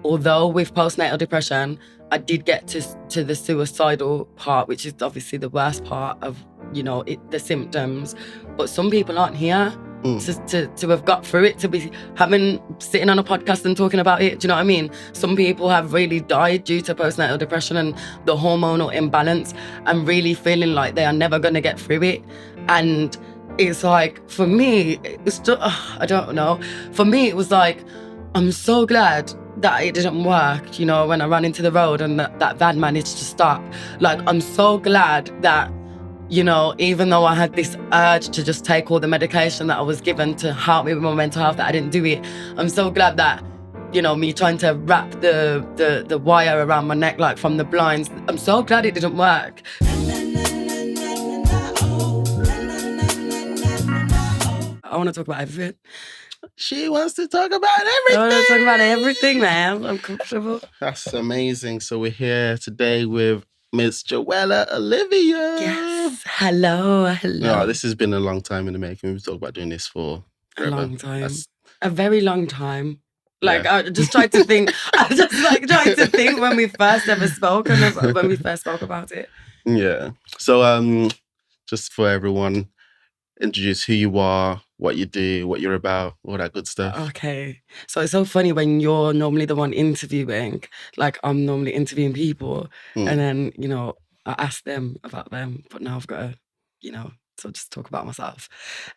although with postnatal depression, I did get to the suicidal part, which is obviously the worst part of, the symptoms. But some people aren't here to have got through it, to be sitting on a podcast and talking about it. Do you know what I mean? Some people have really died due to postnatal depression and the hormonal imbalance, and really feeling like they are never going to get through it. And it's like, for me, it was just, I don't know. For me, it was like, I'm so glad that it didn't work, when I ran into the road and that van managed to stop. Like, I'm so glad that, even though I had this urge to just take all the medication that I was given to help me with my mental health, that I didn't do it. I'm so glad that, me trying to wrap the wire around my neck, like from the blinds, I'm so glad it didn't work. I want to talk about everything. She wants to talk about everything. I want to talk about everything, man. I'm comfortable. That's amazing. So we're here today with Miss Joellah Olivia. Yes. Hello. No, this has been a long time in the making. We've talked about doing this for forever. A long time. A very long time. Like, yeah. I just tried to think. I just tried to think when we first ever spoke and when we first spoke about it. Yeah. So just for everyone, introduce who you are, what you do, what you're about, all that good stuff. Okay. So it's so funny when you're normally the one interviewing, like I'm normally interviewing people, and then, I ask them about them, but now I've got to, so just talk about myself.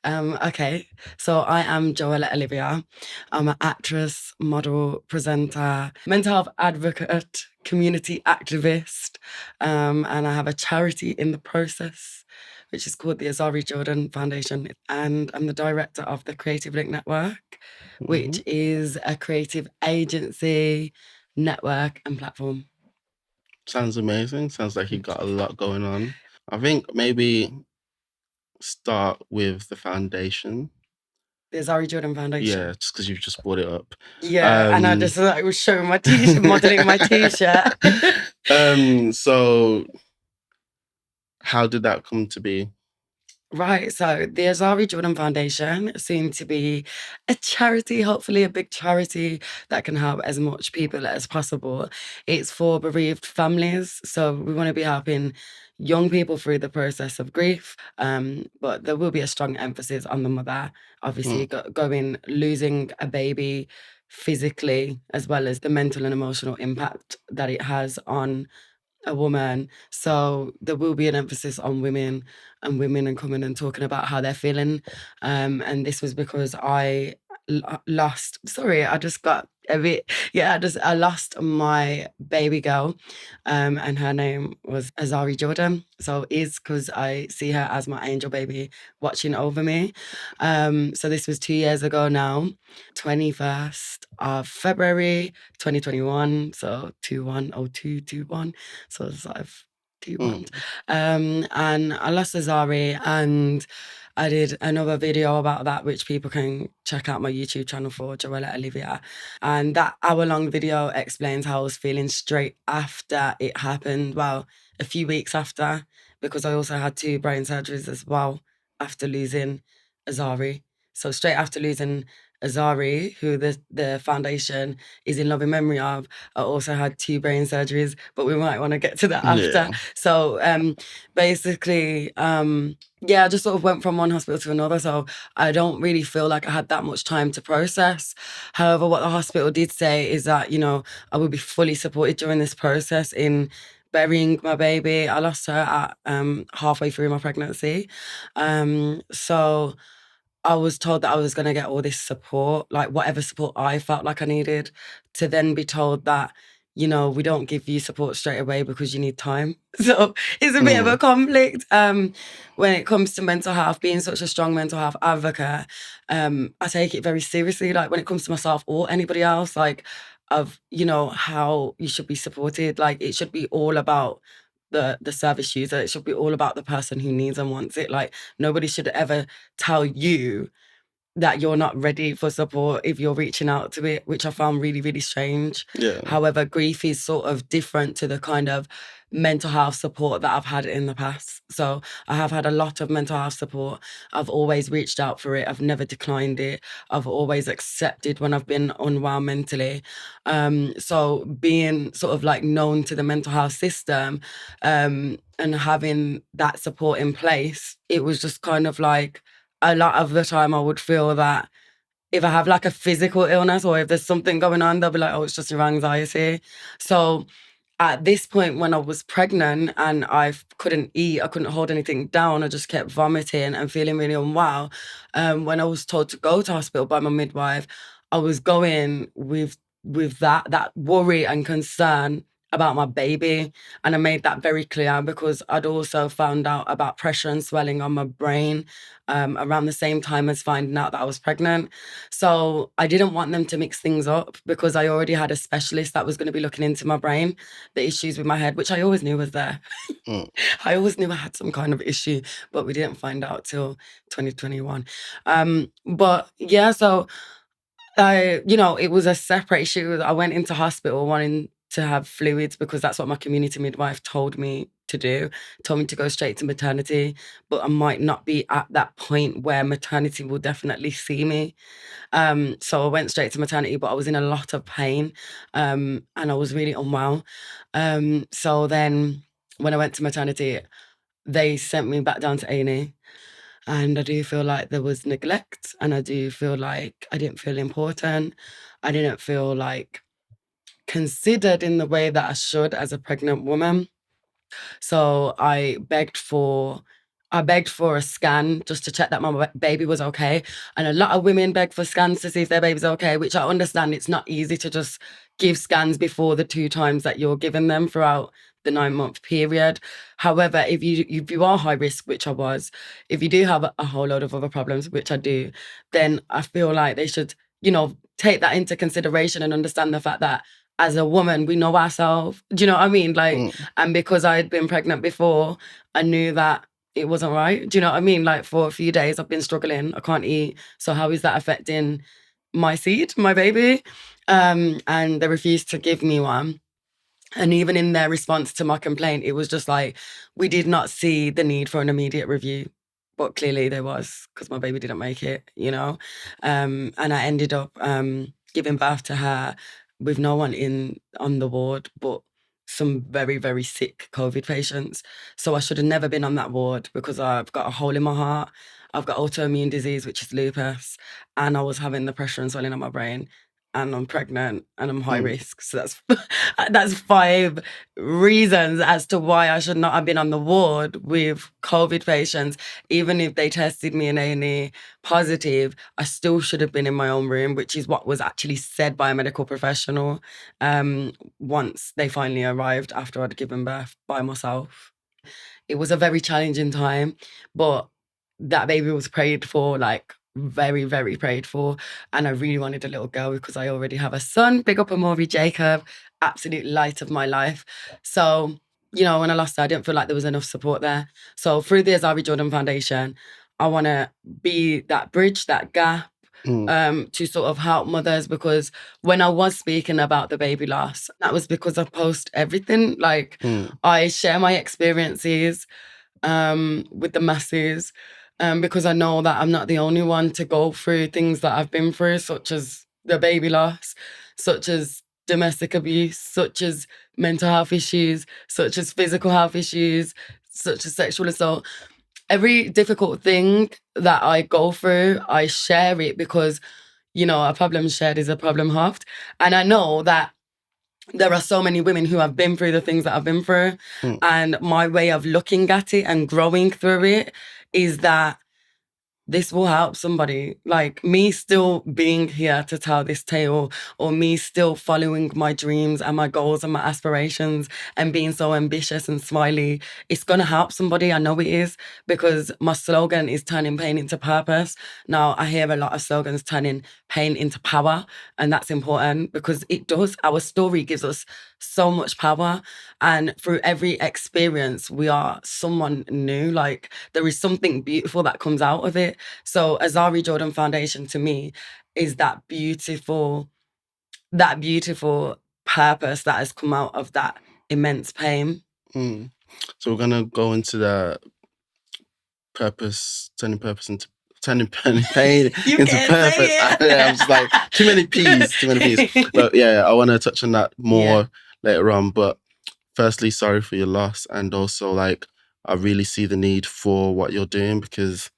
Okay. So I am Joellah Olivia. I'm an actress, model, presenter, mental health advocate, community activist, and I have a charity in the process, which is called the Azarie Jordan Foundation. And I'm the director of the Creative Link Network, which is a creative agency, network and platform. Sounds amazing. Sounds like you got a lot going on. I think maybe start with the foundation. The Azarie Jordan Foundation. Yeah, just because you've just brought it up. Yeah, and I just was showing my t-shirt, modelling my t-shirt. So how did that come to be? Right, so the Azarie Jordan Foundation seemed to be a charity, hopefully a big charity that can help as much people as possible. It's for bereaved families, so we want to be helping young people through the process of grief, but there will be a strong emphasis on the mother, obviously losing a baby physically, as well as the mental and emotional impact that it has on a woman. So there will be an emphasis on women and coming and talking about how they're feeling. And this was because I lost my baby girl, and her name was Azarie Jordan. So it's because I see her as my angel baby watching over me. So this was 2 years ago now, 21st of February 2021, so 2-1-02-21, so it's like 2 months. And I lost Azarie, and I did another video about that, which people can check out my YouTube channel for, Joellah Olivia. And that hour-long video explains how I was feeling straight after it happened. Well, a few weeks after, because I also had 2 brain surgeries as well after losing Azarie. So straight after losing Azarie, who the foundation is in loving memory of, I also had 2 brain surgeries, but we might want to get to that after. Yeah. So basically, I just sort of went from one hospital to another, so I don't really feel like I had that much time to process. However, what the hospital did say is that, I would be fully supported during this process in burying my baby. I lost her at halfway through my pregnancy. So I was told that I was going to get all this support, like whatever support I felt like I needed, to then be told that, we don't give you support straight away because you need time. So it's a bit of a conflict when it comes to mental health. Being such a strong mental health advocate, I take it very seriously. Like when it comes to myself or anybody else, like of, how you should be supported. Like it should be all about the service user. It should be all about the person who needs and wants it. Like nobody should ever tell you that you're not ready for support if you're reaching out to it, which I found really, really strange. Yeah. However, grief is sort of different to the kind of mental health support that I've had in the past. So I have had a lot of mental health support. I've always reached out for it. I've never declined it. I've always accepted when I've been unwell mentally. So being sort of like known to the mental health system, and having that support in place, it was just kind of like, a lot of the time I would feel that if I have like a physical illness or if there's something going on, they'll be like, oh, it's just your anxiety. So at this point, when I was pregnant and I couldn't eat, I couldn't hold anything down, I just kept vomiting and feeling really unwell. When I was told to go to hospital by my midwife, I was going with that worry and concern about my baby. And I made that very clear because I'd also found out about pressure and swelling on my brain around the same time as finding out that I was pregnant. So I didn't want them to mix things up because I already had a specialist that was going to be looking into my brain, the issues with my head, which I always knew was there. Mm. I always knew I had some kind of issue, but we didn't find out till 2021. But yeah, so it was a separate issue. I went into hospital wanting to have fluids because that's what my community midwife told me to do, told me to go straight to maternity, but I might not be at that point where maternity will definitely see me. So I went straight to maternity, but I was in a lot of pain, and I was really unwell. So then when I went to maternity, they sent me back down to A&E. And I do feel like there was neglect, and I do feel like I didn't feel important. I didn't feel like considered in the way that I should as a pregnant woman. So I begged for a scan just to check that my baby was okay. And a lot of women beg for scans to see if their baby's okay, which I understand it's not easy to just give scans before the 2 times that you're giving them throughout the 9-month period. However, if you are high risk, which I was, if you do have a whole load of other problems, which I do, then I feel like they should, take that into consideration and understand the fact that as a woman, we know ourselves. Do you know what I mean? Like, Mm. and because I had been pregnant before, I knew that it wasn't right. Do you know what I mean? Like, for a few days, I've been struggling. I can't eat. So how is that affecting my seed, my baby? And they refused to give me one. And even in their response to my complaint, it was just like, we did not see the need for an immediate review. But clearly there was, because my baby didn't make it, And I ended up giving birth to her with no one on the ward, but some very, very sick COVID patients. So I should have never been on that ward because I've got a hole in my heart. I've got autoimmune disease, which is lupus, and I was having the pressure and swelling on my brain, and I'm pregnant and I'm high Mm. risk. So that's 5 reasons as to why I should not have been on the ward with COVID patients. Even if they tested me in A&E positive, I still should have been in my own room, which is what was actually said by a medical professional once they finally arrived after I'd given birth by myself. It was a very challenging time, but that baby was prayed for, like very, very prayed for. And I really wanted a little girl because I already have a son. Big up Amori Jacob, absolute light of my life. So, when I lost her, I didn't feel like there was enough support there. So through the Azarie Jordan Foundation, I want to be that bridge, that gap, Mm. to sort of help mothers, because when I was speaking about the baby loss, that was because I post everything. Like, Mm. I share my experiences with the masses, because I know that I'm not the only one to go through things that I've been through, such as the baby loss, such as domestic abuse, such as mental health issues, such as physical health issues, such as sexual assault. Every difficult thing that I go through, I share it because, a problem shared is a problem halved. And I know that there are so many women who have been through the things that I've been through. Mm. And my way of looking at it and growing through it is that this will help somebody. Like, me still being here to tell this tale, or me still following my dreams and my goals and my aspirations and being so ambitious and smiley, it's going to help somebody. I know it is, because my slogan is turning pain into purpose. Now, I hear a lot of slogans turning pain into power, and that's important because it does. Our story gives us so much power. And through every experience, we are someone new. Like, there is something beautiful that comes out of it. So Azarie Jordan Foundation to me is that beautiful purpose that has come out of that immense pain. So we're gonna go into the purpose, turning pain You into can't purpose. say it. Yeah, I'm just like too many P's. But yeah, I want to touch on that more later on. But firstly, sorry for your loss, and also like I really see the need for what you're doing, because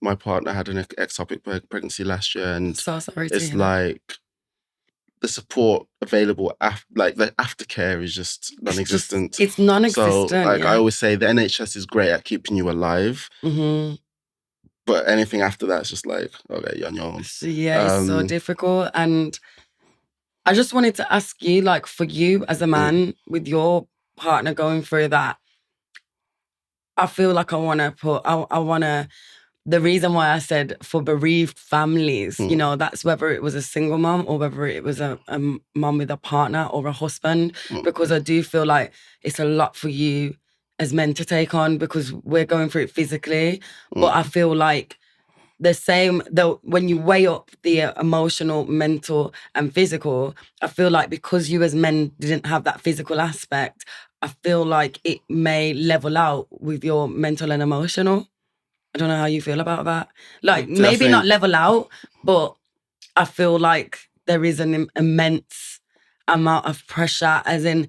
my partner had an ectopic pregnancy last year, and So sorry to it's hear that. like the support available like the aftercare is just non-existent. It's So non-existent, like I yeah. always say, the NHS is great at keeping you alive, but anything after that's just like, okay, you're on your own. So, yeah, it's so difficult. And I just wanted to ask you, like, for you as a man with your partner going through that, I feel like I want to the reason why I said for bereaved families, you know, that's whether it was a single mom or whether it was a mom with a partner or a husband, because I do feel like it's a lot for you as men to take on, because we're going through it physically. But I feel like the same, though, when you weigh up the emotional, mental, and physical, I feel like because you as men didn't have that physical aspect, I feel like it may level out with your mental and emotional. I don't know how you feel about that. Like, I maybe not think, level out, but I feel like there is an immense amount of pressure, as in,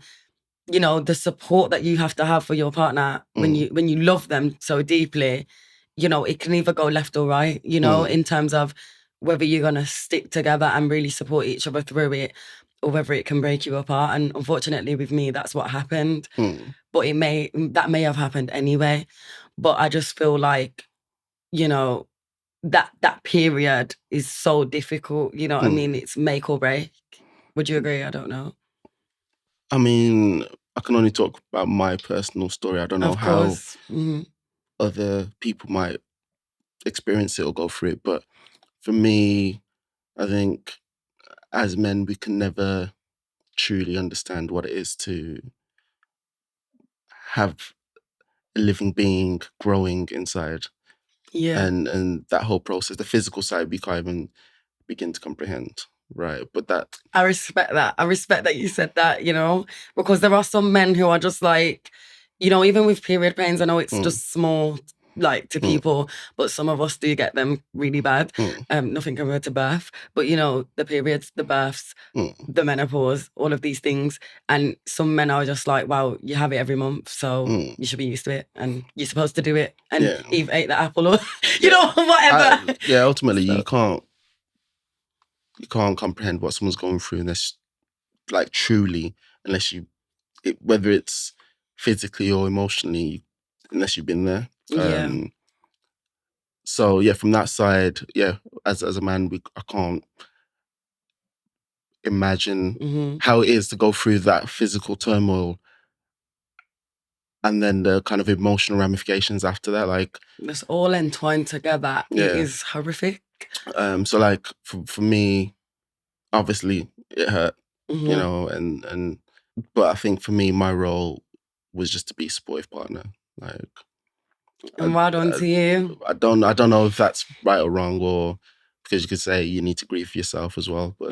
you know, the support that you have to have for your partner when you love them so deeply. You know, it can either go left or right, you know, in terms of whether you're going to stick together and really support each other through it, or whether it can break you apart. And unfortunately with me, that's what happened. But that may have happened anyway. But I just feel like, you know, that period is so difficult. You know what I mean? It's make or break. Would you agree? I don't know. I mean, I can only talk about my personal story. I don't know Of how course. other people might experience it or go through it, but for me, I think as men, we can never truly understand what it is to have a living being growing inside. Yeah. And that whole process, the physical side, we can't even begin to comprehend, right? But that, I respect that. I respect that you said that, you know, because there are some men who are just like, you know, even with period pains, I know it's just small, like, to people, but some of us do get them really bad. Nothing compared to birth, but, you know, the periods, the births, the menopause, all of these things. And some men are just like, wow, you have it every month, so you should be used to it, and you're supposed to do it. And yeah, Eve ate the apple, or, you know, whatever. ultimately, So, you can't comprehend what someone's going through unless, like, truly, unless you, whether it's physically or emotionally, unless you've been there. yeah. So yeah, from that side, yeah, as a man, I can't imagine how it is to go through that physical turmoil and then the kind of emotional ramifications after that. Like, It's all entwined together. It yeah. is horrific. So like for me, obviously it hurt, you Mm-hmm. know, and but I think for me, my role was just to be a supportive partner. Like, I, And well done I, to you. I don't know if that's right or wrong, or because you could say you need to grieve for yourself as well. But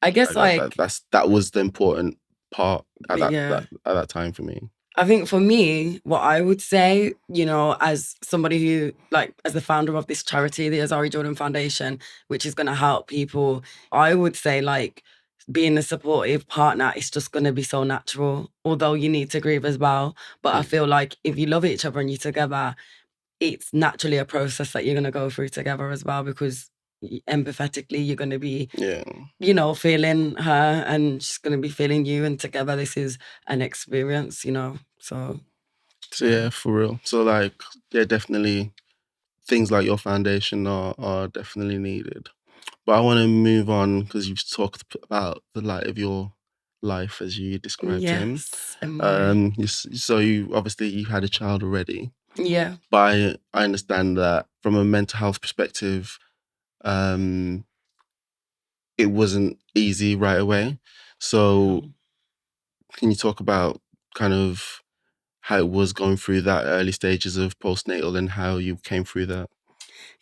I guess, like, that was the important part at yeah. that time for me. I think for me, what I would say, you know, as somebody who, like, as the founder of this charity, the Azarie Jordan Foundation, which is going to help people, I would say, like, being a supportive partner is just going to be so natural, although you need to grieve as well. But I feel like if you love each other and you're together, it's naturally a process that you're going to go through together as well, because empathetically, you're going to be, Yeah. you know, feeling her and she's going to be feeling you. And together, this is an experience, you know. So Yeah, for real. So like, yeah, definitely things like your foundation are definitely needed. But I want to move on because you've talked about the light of your life as you described him. yes, and my, So you obviously you had a child already, yeah. but I understand that from a mental health perspective, it wasn't easy right away. So can you talk about kind of how it was going through that early stages of postnatal and how you came through that?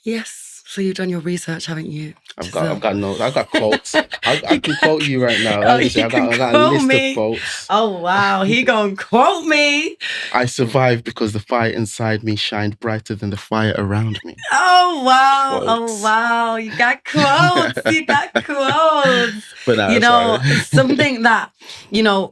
Yes. So you've done your research, haven't you? I've got quotes. I can quote you right now. Oh, Honestly, you can I got a quote list of me. quotes. Oh wow, he gonna quote me. I survived because the fire inside me shined brighter than the fire around me. Oh wow, oh Quotes. wow, you got quotes, you got quotes. But no, You know, sorry. something that,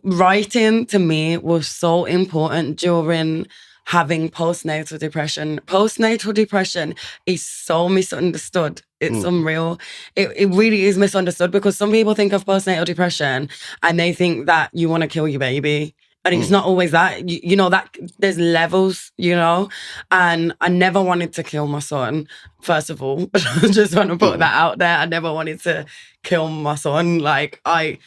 writing to me was so important during having postnatal depression. Postnatal depression is so misunderstood. It's unreal. It really is misunderstood because some people think of postnatal depression and they think that you want to kill your baby. And it's not always that. You know, that there's levels, and I never wanted to kill my son, first of all. I just want to put that out there. I never wanted to kill my son. Like, the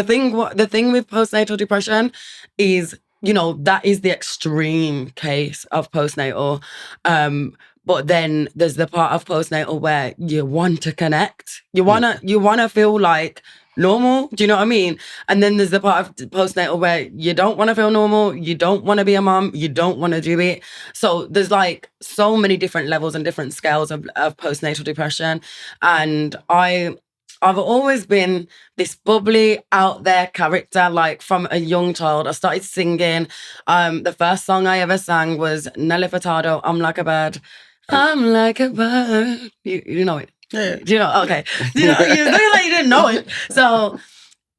thing with postnatal depression is, that is the extreme case of postnatal. But then there's the part of postnatal where you want to connect. You wanna feel like normal. Do you know what I mean? And then there's the part of postnatal where you don't want to feel normal. You don't want to be a mom. You don't want to do it. So there's like so many different levels and different scales of postnatal depression. And I've always been this bubbly, out there character. Like from a young child, I started singing. The first song I ever sang was Nelly Furtado, "I'm Like a Bird." I'm like a bird. You know it. Yeah. Do you know? Okay. You look like you didn't know it. So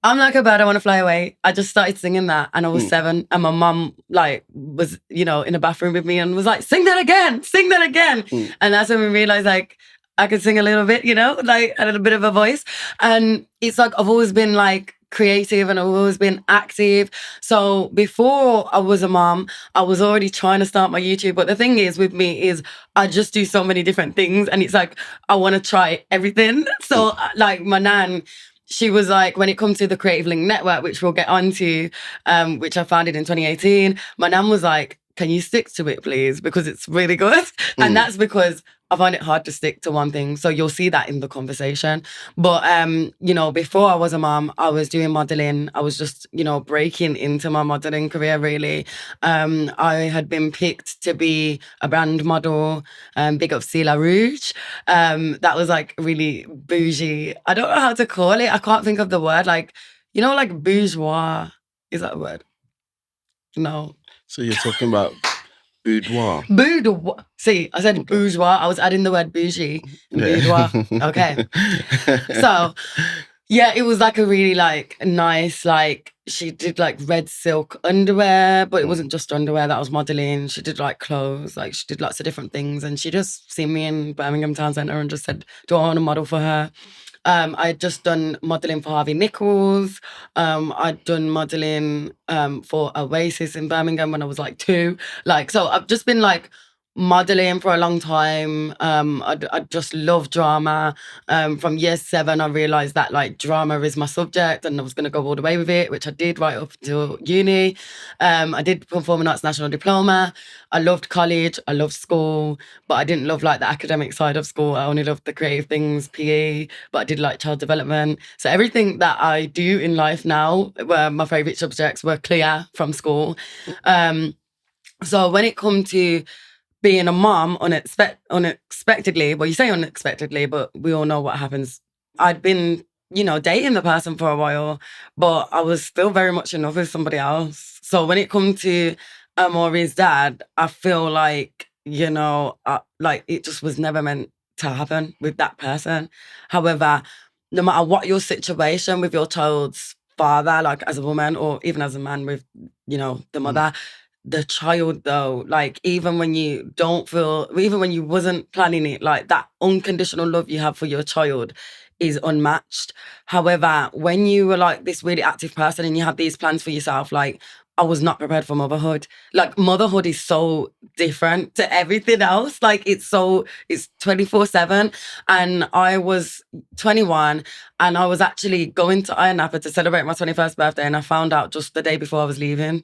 I'm like a bird, I want to fly away. I just started singing that and I was 7 and my mum was, in the bathroom with me and was like, sing that again. And that's when we realized I could sing a little bit, like a little bit of a voice. And it's like I've always been like creative and I've always been active. So before I was a mom, I was already trying to start my YouTube. But the thing is with me is I just do so many different things and it's like I want to try everything. So like my nan, she was like, when it comes to the Creative Link Network, which we'll get onto, which I founded in 2018, my nan was like, can you stick to it, please? Because it's really good. And that's because I find it hard to stick to one thing. So you'll see that in the conversation. But, before I was a mom, I was doing modeling. I was just, breaking into my modeling career, really. I had been picked to be a brand model, big up Cila Rouge. That was like really bougie. I don't know how to call it. I can't think of the word. Like, like bourgeois. Is that a word? No. So you're talking about boudoir. Boudoir. See, I said bourgeois. I was adding the word bougie and boudoir. Okay. So, yeah, it was like a really like nice, like she did like red silk underwear, but it wasn't just underwear that I was modeling. She did like clothes, like she did lots of different things. And she just seen me in Birmingham Town Centre and just said, do I want to model for her? I had just done modelling for Harvey Nichols. I'd done modelling for Oasis in Birmingham when I was like 2. So I've just been like modelling for a long time. I just love drama. From year 7, I realised that like drama is my subject and I was going to go all the way with it, which I did right up until uni. I did Performing Arts National Diploma. I loved college. I loved school, but I didn't love like the academic side of school. I only loved the creative things, PE, but I did like child development. So everything that I do in life now, where my favourite subjects were clear from school. So when it comes to being a mom unexpectedly, well, you say unexpectedly, but we all know what happens. I'd been, dating the person for a while, but I was still very much in love with somebody else. So when it comes to Amori's dad, I feel like, like it just was never meant to happen with that person. However, no matter what your situation with your child's father, like as a woman or even as a man with, the mother, the child though, like even when you wasn't planning it, like that unconditional love you have for your child is unmatched. However, when you were like this really active person and you have these plans for yourself, like I was not prepared for motherhood. Like, motherhood is so different to everything else. Like, it's 24/7. And I was 21 and I was actually going to Ayia Napa to celebrate my 21st birthday. And I found out just the day before I was leaving.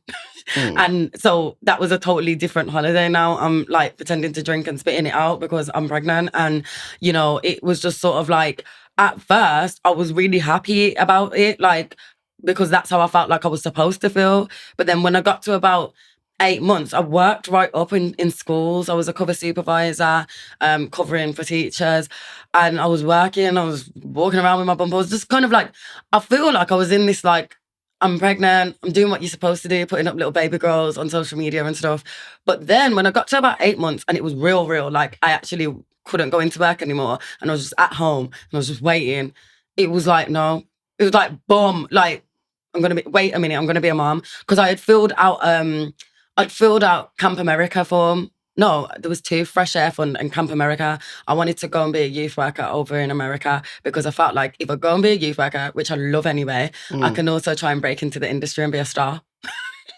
And so that was a totally different holiday now. I'm like pretending to drink and spitting it out because I'm pregnant. And, you know, it was just sort of like, at first, I was really happy about it. Like, because that's how I felt like I was supposed to feel. But then when I got to about 8 months, I worked right up in schools. I was a cover supervisor, covering for teachers. And I was working, I was walking around with my bum. I was just kind of like, I feel like I was in this like, I'm pregnant, I'm doing what you're supposed to do, putting up little baby girls on social media and stuff. But then when I got to about 8 months and it was real, like I actually couldn't go into work anymore and I was just at home and I was just waiting. It was like, no. It was like, boom, like, wait a minute, I'm going to be a mom. Because I had filled out Camp America form. No, there was two, Fresh Air Fund and Camp America. I wanted to go and be a youth worker over in America because I felt like if I go and be a youth worker, which I love anyway, I can also try and break into the industry and be a star.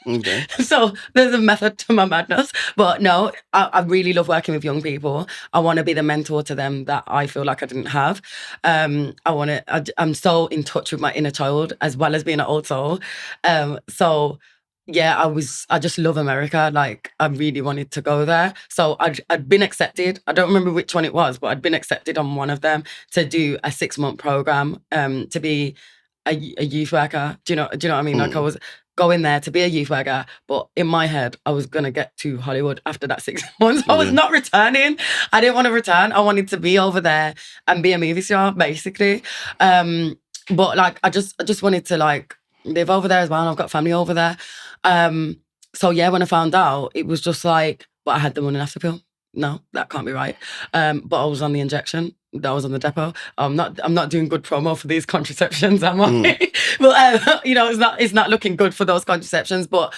Okay. So there's a method to my madness. But no, I really love working with young people. I want to be the mentor to them that I feel like I didn't have. I'm so in touch with my inner child as well as being an old soul. So yeah, I just love America. Like, I really wanted to go there. So I'd been accepted. I don't remember which one it was, but I'd been accepted on one of them to do a 6-month program, to be a youth worker. Do you know what I mean? Like, I was going there to be a youth worker, but in my head, I was gonna get to Hollywood after that 6 months. I was not returning. I didn't want to return. I wanted to be over there and be a movie star, basically. But like, I just wanted to like live over there as well. And I've got family over there. So yeah, when I found out, it was just like, but I had the money after pill. No, that can't be right. But I was on the injection. That was on the depot. I'm not doing good promo for these contraceptions, am I? But it's not looking good for those contraceptions. But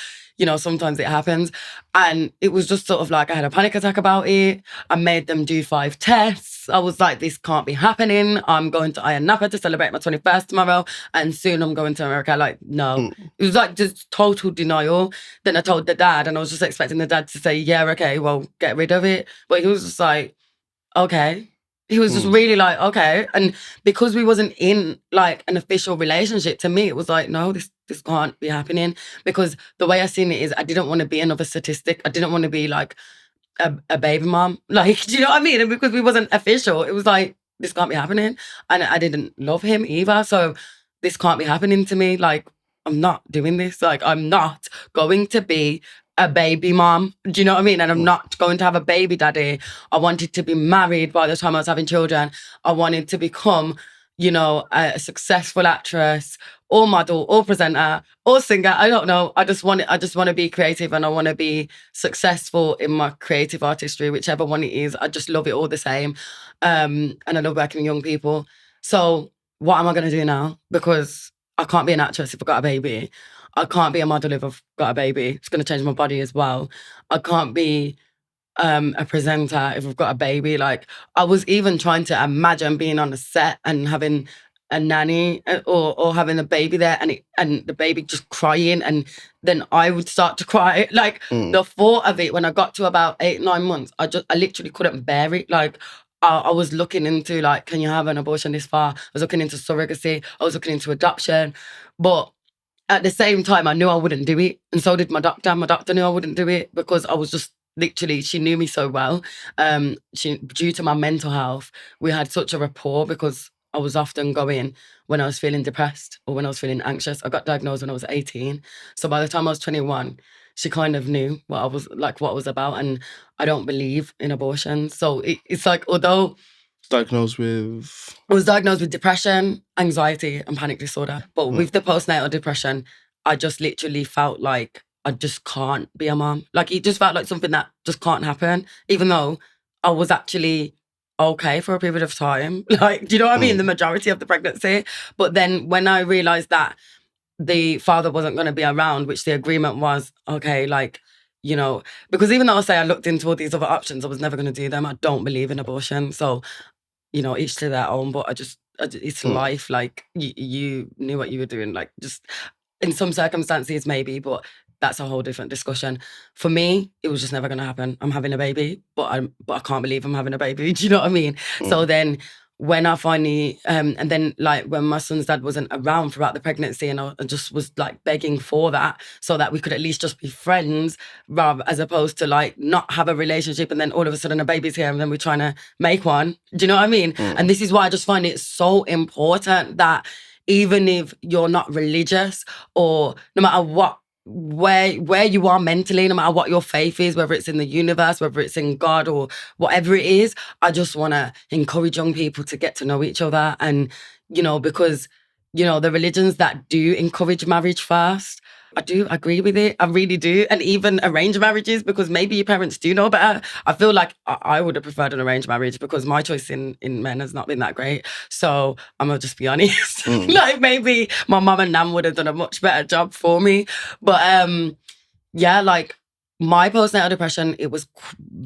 sometimes it happens, and it was just sort of like I had a panic attack about it. I made them do 5 tests. I was like, this can't be happening. I'm going to Ayia Napa to celebrate my 21st tomorrow, and soon I'm going to America. Like, no. It was like just total denial. Then I told the dad, and I was just expecting the dad to say, yeah, okay, well, get rid of it. But he was just like, okay. He was just really like, okay. And because we wasn't in like an official relationship, to me, it was like, no, this can't be happening. Because the way I seen it is I didn't want to be another statistic. I didn't want to be like a baby mom. Like, do you know what I mean? And because we wasn't official, it was like, this can't be happening. And I didn't love him either. So this can't be happening to me. Like, I'm not doing this. Like, I'm not going to be a baby mom. Do you know what I mean? And I'm not going to have a baby daddy. I wanted to be married by the time I was having children. I wanted to become, a successful actress or model or presenter or singer. I don't know. I just want to be creative, and I want to be successful in my creative artistry, whichever one it is. I just love it all the same. And I love working with young people. So what am I going to do now? Because I can't be an actress if I've got a baby. I can't be a model if I've got a baby. It's going to change my body as well. I can't be a presenter if I've got a baby. Like, I was even trying to imagine being on a set and having a nanny or having a baby there and the baby just crying, and then I would start to cry. Like, the thought of it when I got to about 8, 9 months, I literally couldn't bear it. Like, I was looking into like, can you have an abortion this far? I was looking into surrogacy. I was looking into adoption. But at the same time, I knew I wouldn't do it. And so did my doctor. My doctor knew I wouldn't do it because I was just literally, she knew me so well. Due to my mental health, we had such a rapport because I was often going when I was feeling depressed or when I was feeling anxious. I got diagnosed when I was 18. So by the time I was 21, she kind of knew what I was about. And I don't believe in abortion. So it's like, although Diagnosed with? I was diagnosed with depression, anxiety, and panic disorder. But with the postnatal depression, I just literally felt like I just can't be a mom. Like, it just felt like something that just can't happen, even though I was actually okay for a period of time. Like, do you know what I mean? The majority of the pregnancy. But then when I realised that the father wasn't going to be around, which the agreement was, okay, like, because even though I say I looked into all these other options, I was never going to do them. I don't believe in abortion. So each to their own, but it's life. Like, you knew what you were doing, like, just in some circumstances maybe, but that's a whole different discussion. For me, it was just never going to happen. I'm having a baby, but I can't believe I'm having a baby. Do you know what I mean? So then when I finally, and then like when my son's dad wasn't around throughout the pregnancy, and I just was like begging for that so that we could at least just be friends, rather as opposed to like not have a relationship and then all of a sudden a baby's here and then we're trying to make one. Do you know what I mean? And this is why I just find it so important that even if you're not religious, or no matter what, where you are mentally, no matter what your faith is, whether it's in the universe, whether it's in God or whatever it is, I just want to encourage young people to get to know each other. And, because, the religions that do encourage marriage first, I do agree with it. I really do. And even arranged marriages, because maybe your parents do know better. I feel like I would have preferred an arranged marriage because my choice in men has not been that great. So I'm going to just be honest. Like maybe my mum and nan would have done a much better job for me. But yeah, like my postnatal depression, it was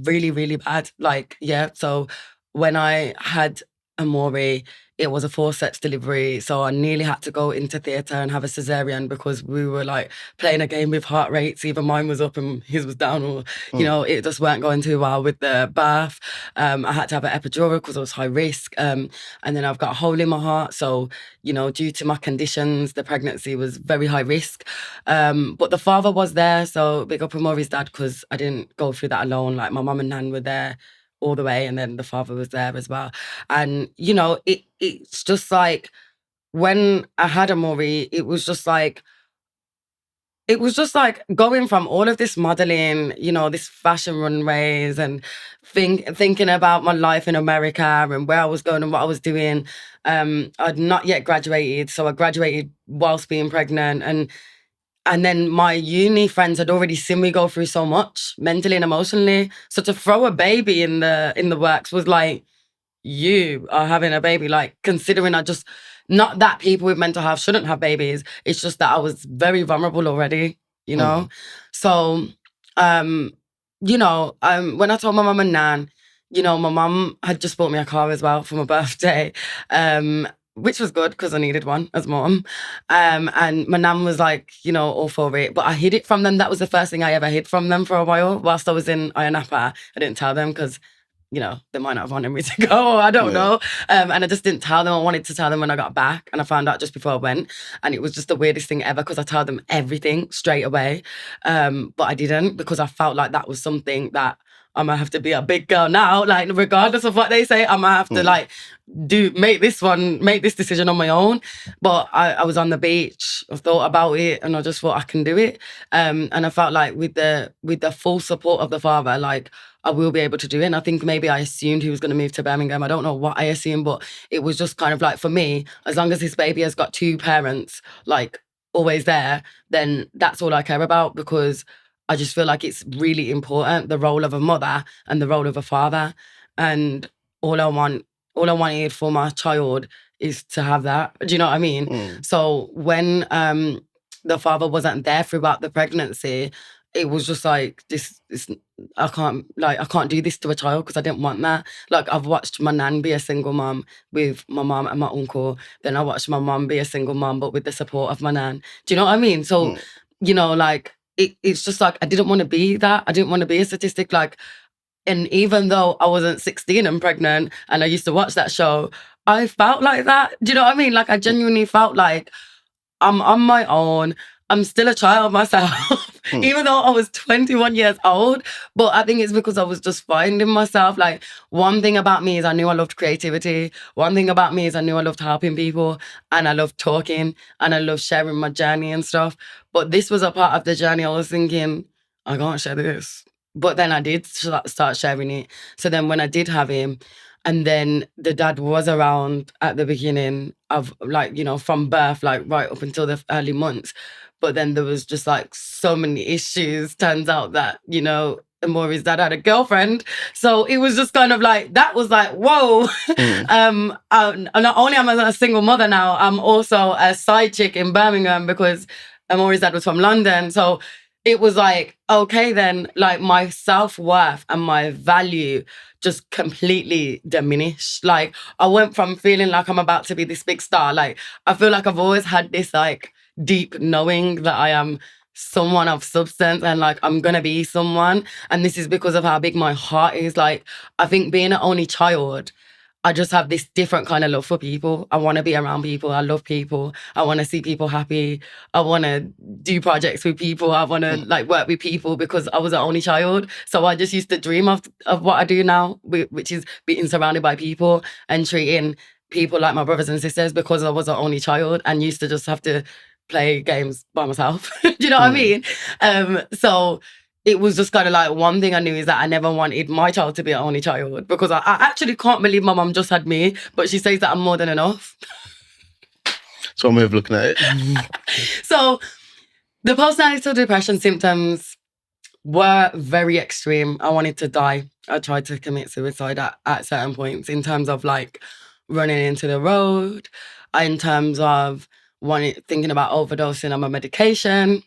really, really bad. Like, yeah. So when I had Azarie, it was a forceps delivery. So I nearly had to go into theatre and have a cesarean because we were like playing a game with heart rates. Either mine was up and his was down, or, it just weren't going too well with the birth. I had to have an epidural because I was high risk. And then I've got a hole in my heart. So, due to my conditions, the pregnancy was very high risk. But the father was there. So big up Amori's dad, because I didn't go through that alone. Like my mum and nan were there all the way, and then the father was there as well. And it's just like when I had Azarie, it was just like going from all of this modeling, this fashion runways, and thinking about my life in America and where I was going and what I was doing. I'd not yet graduated, so I graduated whilst being pregnant, and then my uni friends had already seen me go through so much mentally and emotionally. So to throw a baby in the works was like, you are having a baby. Like, considering not that people with mental health shouldn't have babies. It's just that I was very vulnerable already, So, when I told my mum and nan, my mum had just bought me a car as well for my birthday. Which was good because I needed one as mom. And my nan was like, all for it. But I hid it from them. That was the first thing I ever hid from them for a while. Whilst I was in Ayia Napa, I didn't tell them because, they might not have wanted me to go. I don't know. And I just didn't tell them. I wanted to tell them when I got back. And I found out just before I went. And it was just the weirdest thing ever because I told them everything straight away. But I didn't, because I felt like that was something that I'm going to have to be a big girl now. Like, regardless of what they say, I'm going to have to make this decision on my own. But I was on the beach, I thought about it, and I just thought I can do it. And I felt like with the full support of the father, like, I will be able to do it. And I think maybe I assumed he was going to move to Birmingham. I don't know what I assumed, but it was just kind of like, for me, as long as this baby has got two parents, like, always there, then that's all I care about, because I just feel like it's really important, the role of a mother and the role of a father. And all I wanted for my child is to have that. Do you know what I mean? So when the father wasn't there throughout the pregnancy, it was just like this I can't do this to a child, because I didn't want that. Like, I've watched my nan be a single mum with my mum and my uncle. Then I watched my mum be a single mum, but with the support of my nan. Do you know what I mean? So, like, it's just like, I didn't want to be that. I didn't want to be a statistic. Like, and even though I wasn't 16 and pregnant and I used to watch that show, I felt like that. Do you know what I mean? Like, I genuinely felt like I'm on my own. I'm still a child myself, even though I was 21 years old. But I think it's because I was just finding myself. Like, one thing about me is I knew I loved creativity. One thing about me is I knew I loved helping people, and I loved talking, and I loved sharing my journey and stuff. But this was a part of the journey I was thinking, I can't share this. But then I did start sharing it. So then when I did have him, and then the dad was around at the beginning of, like, from birth, like right up until the early months. But then there was just like so many issues. Turns out that, Amori's dad had a girlfriend. So it was just kind of like, that was like, whoa. Not only am I a single mother now, I'm also a side chick in Birmingham because Amori's dad was from London. So it was like, okay, then, like, my self-worth and my value just completely diminished. Like, I went from feeling like I'm about to be this big star. Like, I feel like I've always had this, like, deep knowing that I am someone of substance and like I'm gonna be someone. And this is because of how big my heart is. Like, I think being an only child, I just have this different kind of love for people. I want to be around people. I love people. I want to see people happy. I want to do projects with people. I want to like work with people because I was an only child. So I just used to dream of what I do now, which is being surrounded by people and treating people like my brothers and sisters because I was an only child and used to just have to play games by myself. Do you know what I mean? So it was just kind of like one thing I knew is that I never wanted my child to be an only child because I actually can't believe my mum just had me, but she says that I'm more than enough. That's one way of looking at it. So the postnatal depression symptoms were very extreme. I wanted to die. I tried to commit suicide at certain points in terms of like running into the road, in terms of thinking about overdosing on my medication,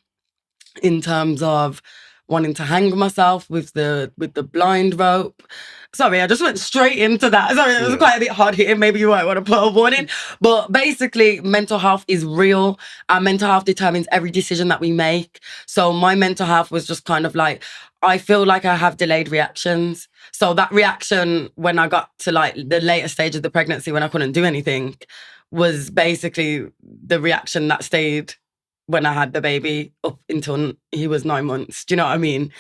in terms of wanting to hang myself with the blind rope. Sorry, I just went straight into that. Sorry, it was quite a bit hard hitting. Maybe you might want to put a warning. But basically, mental health is real. Our mental health determines every decision that we make. So my mental health was just kind of like, I feel like I have delayed reactions. So that reaction when I got to like the later stage of the pregnancy when I couldn't do anything was basically the reaction that stayed when I had the baby up until he was 9 months. Do you know what I mean?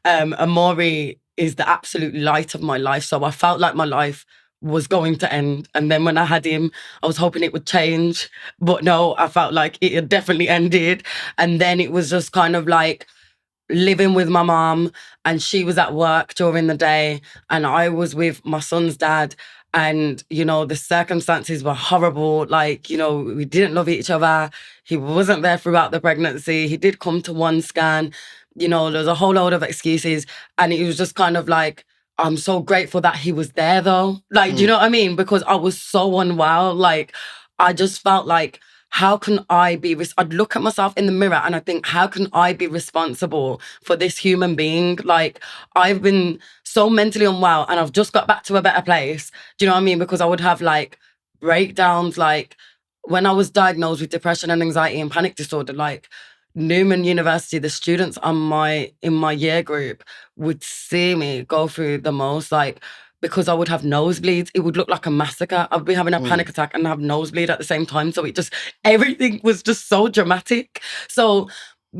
Amori is the absolute light of my life. So I felt like my life was going to end. And then when I had him, I was hoping it would change. But no, I felt like it had definitely ended. And then it was just kind of like living with my mom, and she was at work during the day and I was with my son's dad. And, you know, the circumstances were horrible. Like, you know, we didn't love each other. He wasn't there throughout the pregnancy. He did come to one scan. You know, there's a whole load of excuses. And it was just kind of like, I'm so grateful that he was there though. Like, do you know what I mean? Because I was so unwell. Like, I just felt like, how can I be, I'd look at myself in the mirror and I think, how can I be responsible for this human being? Like, I've been so mentally unwell and I've just got back to a better place. Do you know what I mean? Because I would have like breakdowns. Like when I was diagnosed with depression and anxiety and panic disorder, like Newman University, the students in my year group would see me go through the most, like, because I would have nosebleeds. It would look like a massacre. I'd be having a panic attack and have nosebleed at the same time. So everything was just so dramatic. So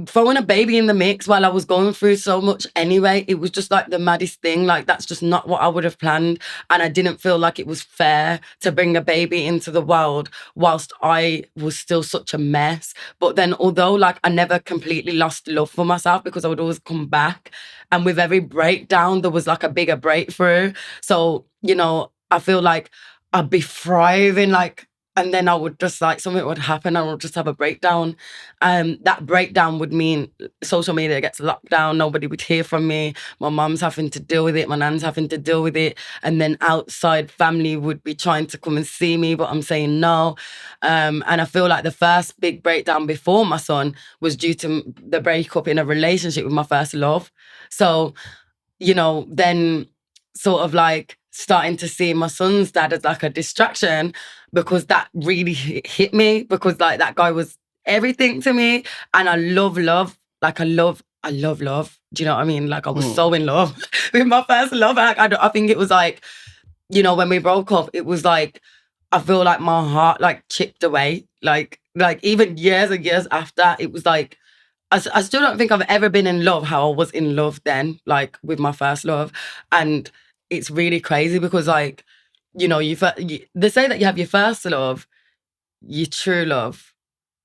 throwing a baby in the mix while I was going through so much anyway, it was just like the maddest thing. Like, that's just not what I would have planned. And I didn't feel like it was fair to bring a baby into the world whilst I was still such a mess. But then although like I never completely lost love for myself because I would always come back, and with every breakdown, there was like a bigger breakthrough. So, you know, I feel like I'd be thriving, like, and then I would just like, something would happen and I would just have a breakdown. That breakdown would mean social media gets locked down. Nobody would hear from me. My mum's having to deal with it. My nan's having to deal with it. And then outside family would be trying to come and see me, but I'm saying no. And I feel like the first big breakdown before my son was due to the breakup in a relationship with my first love. So, you know, then sort of like starting to see my son's dad as like a distraction, because that really hit me, because like that guy was everything to me. And I love love. Like I love love. Do you know what I mean? Like I was so in love with my first love. Like, I think it was like, you know, when we broke up, it was like, I feel like my heart like chipped away. Like even years and years after, it was like, I still don't think I've ever been in love how I was in love then, like with my first love. And it's really crazy because, like, you know, they say that you have your first love, your true love,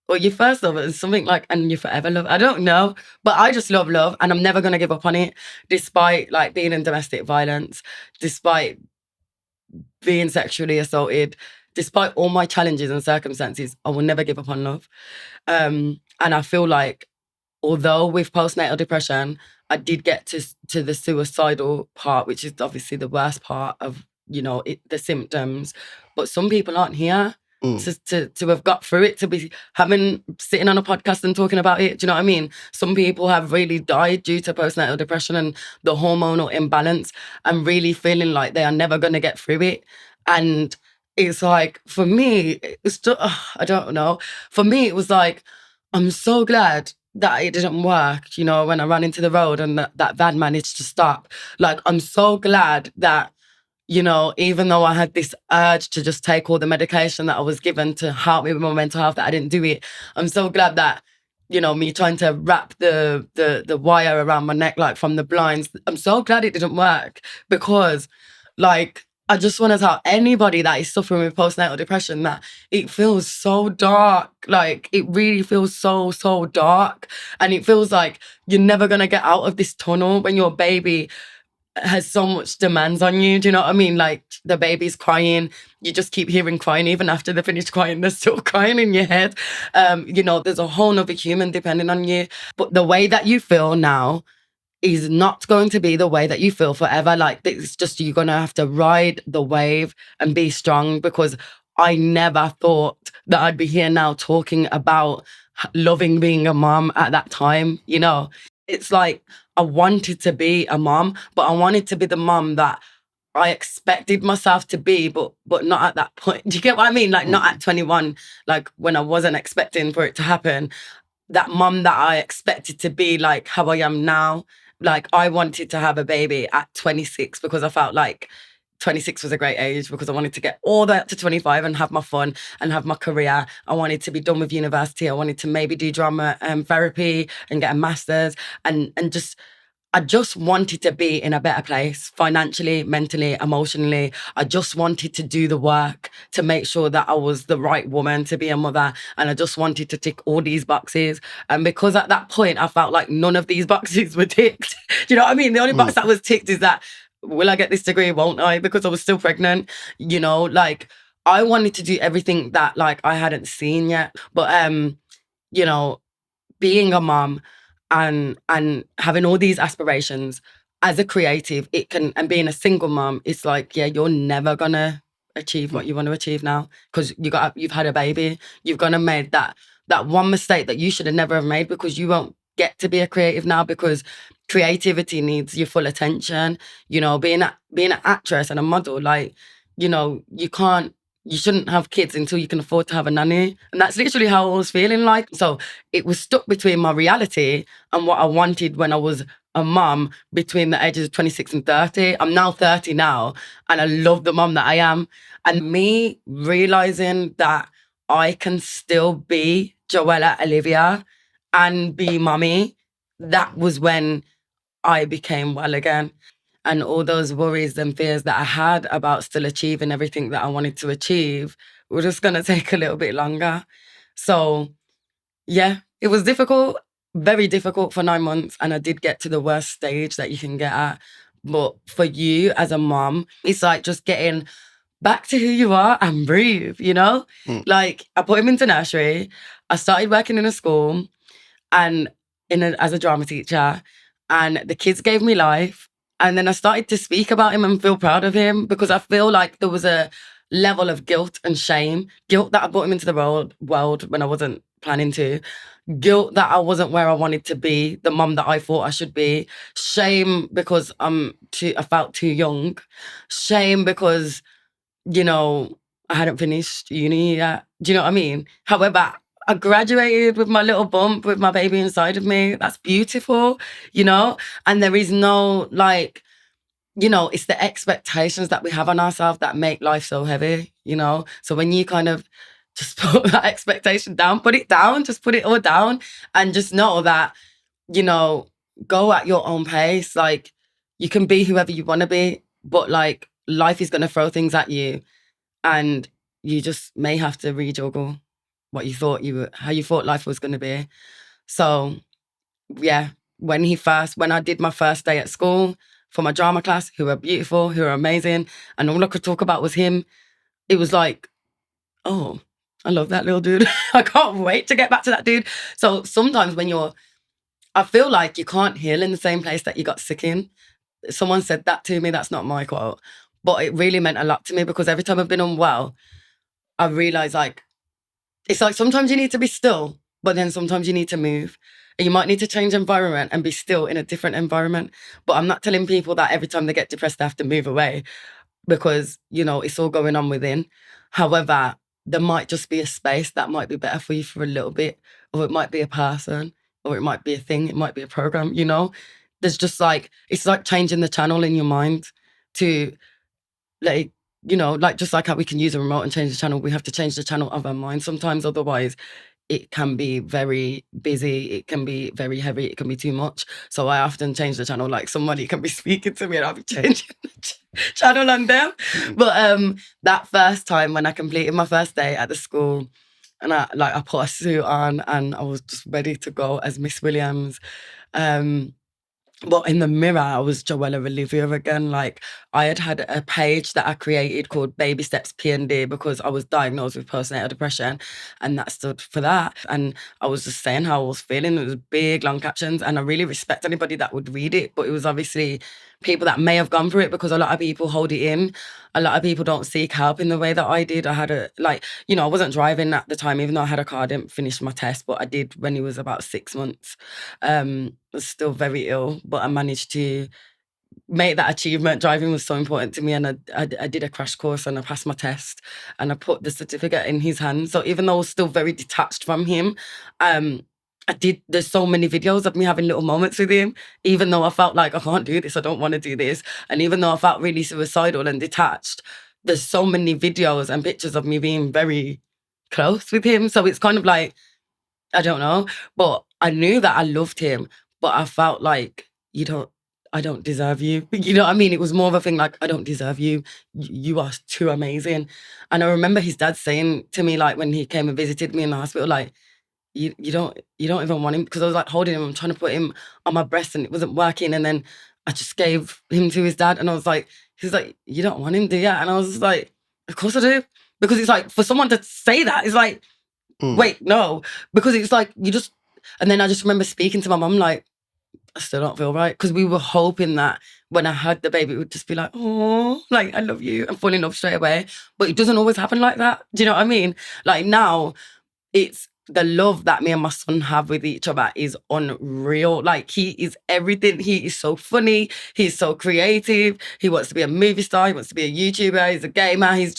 or your first love is something like, and your forever love. I don't know, but I just love love and I'm never going to give up on it, despite like being in domestic violence, despite being sexually assaulted, despite all my challenges and circumstances. I will never give up on love. And I feel like, although with postnatal depression, I did get to the suicidal part, which is obviously the worst part of, you know, the symptoms. But some people aren't here to have got through it, to be sitting on a podcast and talking about it. Do you know what I mean? Some people have really died due to postnatal depression and the hormonal imbalance, and really feeling like they are never going to get through it. And it's like, for me, it's just, I don't know. For me, it was like, I'm so glad that it didn't work, you know, when I ran into the road and that van managed to stop. Like, I'm so glad that, you know, even though I had this urge to just take all the medication that I was given to help me with my mental health, that I didn't do it. I'm so glad that, you know, me trying to wrap the wire around my neck, like from the blinds, I'm so glad it didn't work, because, like, I just want to tell anybody that is suffering with postnatal depression that it feels so dark. Like, it really feels so, so dark. And it feels like you're never going to get out of this tunnel when your baby has so much demands on you. Do you know what I mean? Like, the baby's crying, you just keep hearing crying. Even after they finish crying, they're still crying in your head. You know, there's a whole nother human depending on you. But the way that you feel now is not going to be the way that you feel forever. Like, it's just, you're going to have to ride the wave and be strong, because I never thought that I'd be here now talking about loving being a mom at that time, you know. It's like, I wanted to be a mom, but I wanted to be the mom that I expected myself to be, but not at that point. Do you get what I mean? Like, not at 21, like when I wasn't expecting for it to happen. That mom that I expected to be, like how I am now. Like, I wanted to have a baby at 26 because I felt like 26 was a great age, because I wanted to get all the way up to 25 and have my fun and have my career. I wanted to be done with university. I wanted to maybe do drama therapy and get a master's, and just, I just wanted to be in a better place financially, mentally, emotionally. I just wanted to do the work to make sure that I was the right woman to be a mother. And I just wanted to tick all these boxes. And because at that point, I felt like none of these boxes were ticked. Do you know what I mean? The only box that was ticked is that, will I get this degree, won't I? Because I was still pregnant, you know, like, I wanted to do everything that, like, I hadn't seen yet. But, you know, being a mom and having all these aspirations as a creative, it can, and being a single mom, it's like, yeah, you're never gonna achieve what you want to achieve now, because you've had a baby. You've gonna made that one mistake that you should have never have made, because you won't get to be a creative now, because creativity needs your full attention. You know, being an actress and a model, like, you know, you shouldn't have kids until you can afford to have a nanny. And that's literally how I was feeling like. So it was stuck between my reality and what I wanted when I was a mom, between the ages of 26 and 30. I'm now 30 now, and I love the mom that I am. And me realizing that I can still be Joellah Olivia and be mommy, that was when I became well again. And all those worries and fears that I had about still achieving everything that I wanted to achieve were just going to take a little bit longer. So, yeah, it was difficult, very difficult for 9 months. And I did get to the worst stage that you can get at. But for you as a mom, it's like just getting back to who you are and breathe, you know? Like, I put him into nursery. I started working in a school and as a drama teacher, and the kids gave me life. And then I started to speak about him and feel proud of him, because I feel like there was a level of guilt and shame. Guilt that I brought him into the world when I wasn't planning to. Guilt that I wasn't where I wanted to be, the mum that I thought I should be. Shame because I felt too young. Shame because, you know, I hadn't finished uni yet. Do you know what I mean? However, I graduated with my little bump, with my baby inside of me. That's beautiful, you know? And there is no, like, you know, it's the expectations that we have on ourselves that make life so heavy, you know? So when you kind of just put that expectation down, put it down, just put it all down, and just know that, you know, go at your own pace. Like, you can be whoever you want to be, but, like, life is going to throw things at you, and you just may have to rejuggle what you thought how you thought life was going to be. So, yeah, when I did my first day at school for my drama class, who are beautiful, who are amazing, and all I could talk about was him, it was like, oh, I love that little dude. I can't wait to get back to that dude. So sometimes I feel like you can't heal in the same place that you got sick in. Someone said that to me, that's not my quote, but it really meant a lot to me, because every time I've been unwell, I realize, like, it's like sometimes you need to be still, but then sometimes you need to move. And you might need to change environment and be still in a different environment. But I'm not telling people that every time they get depressed, they have to move away, because, you know, it's all going on within. However, there might just be a space that might be better for you for a little bit, or it might be a person. or it might be a thing, it might be a program, you know? There's just like, it's like changing the channel in your mind to, like, you know, like just like how we can use a remote and change the channel, we have to change the channel of our mind sometimes. Otherwise, it can be very busy, it can be very heavy, it can be too much. So I often change the channel, like somebody can be speaking to me and I'll be changing the channel on them. But that first time when I completed my first day at the school, and I put a suit on and I was just ready to go as Miss Williams. But in the mirror, I was Joellah Olivia again. Like, I had a page that I created called Baby Steps P&D because I was diagnosed with postnatal depression, and that stood for that. And I was just saying how I was feeling. It was big, long captions, and I really respect anybody that would read it. But it was obviously people that may have gone through it, because a lot of people hold it in. A lot of people don't seek help in the way that I did. I had I wasn't driving at the time, even though I had a car. I didn't finish my test, but I did when he was about 6 months. I was still very ill, but I managed to make that achievement. Driving was so important to me, and I did a crash course and I passed my test and I put the certificate in his hands. So even though I was still very detached from him, there's so many videos of me having little moments with him, even though I felt like I can't do this, I don't want to do this. And even though I felt really suicidal and detached, there's so many videos and pictures of me being very close with him. So it's kind of like, I don't know, but I knew that I loved him, but I felt like, I don't deserve you. You know what I mean? It was more of a thing like, I don't deserve you. You are too amazing. And I remember his dad saying to me, like, when he came and visited me in the hospital, like, you don't even want him, because I was like holding him, I'm trying to put him on my breast and it wasn't working. And then I just gave him to his dad and I was like, he's like, you don't want him, do you? And I was just like, of course I do. Because it's like, for someone to say that, it's like, wait, no. Because it's like, and then I just remember speaking to my mum, like, I still don't feel right. Because we were hoping that when I had the baby, it would just be like, oh, like, I love you, and fall in love straight away. But it doesn't always happen like that. Do you know what I mean? Like, now, it's the love that me and my son have with each other is unreal. Like, he is everything. He is so funny. He's so creative. He wants to be a movie star. He wants to be a YouTuber. He's a gamer. He is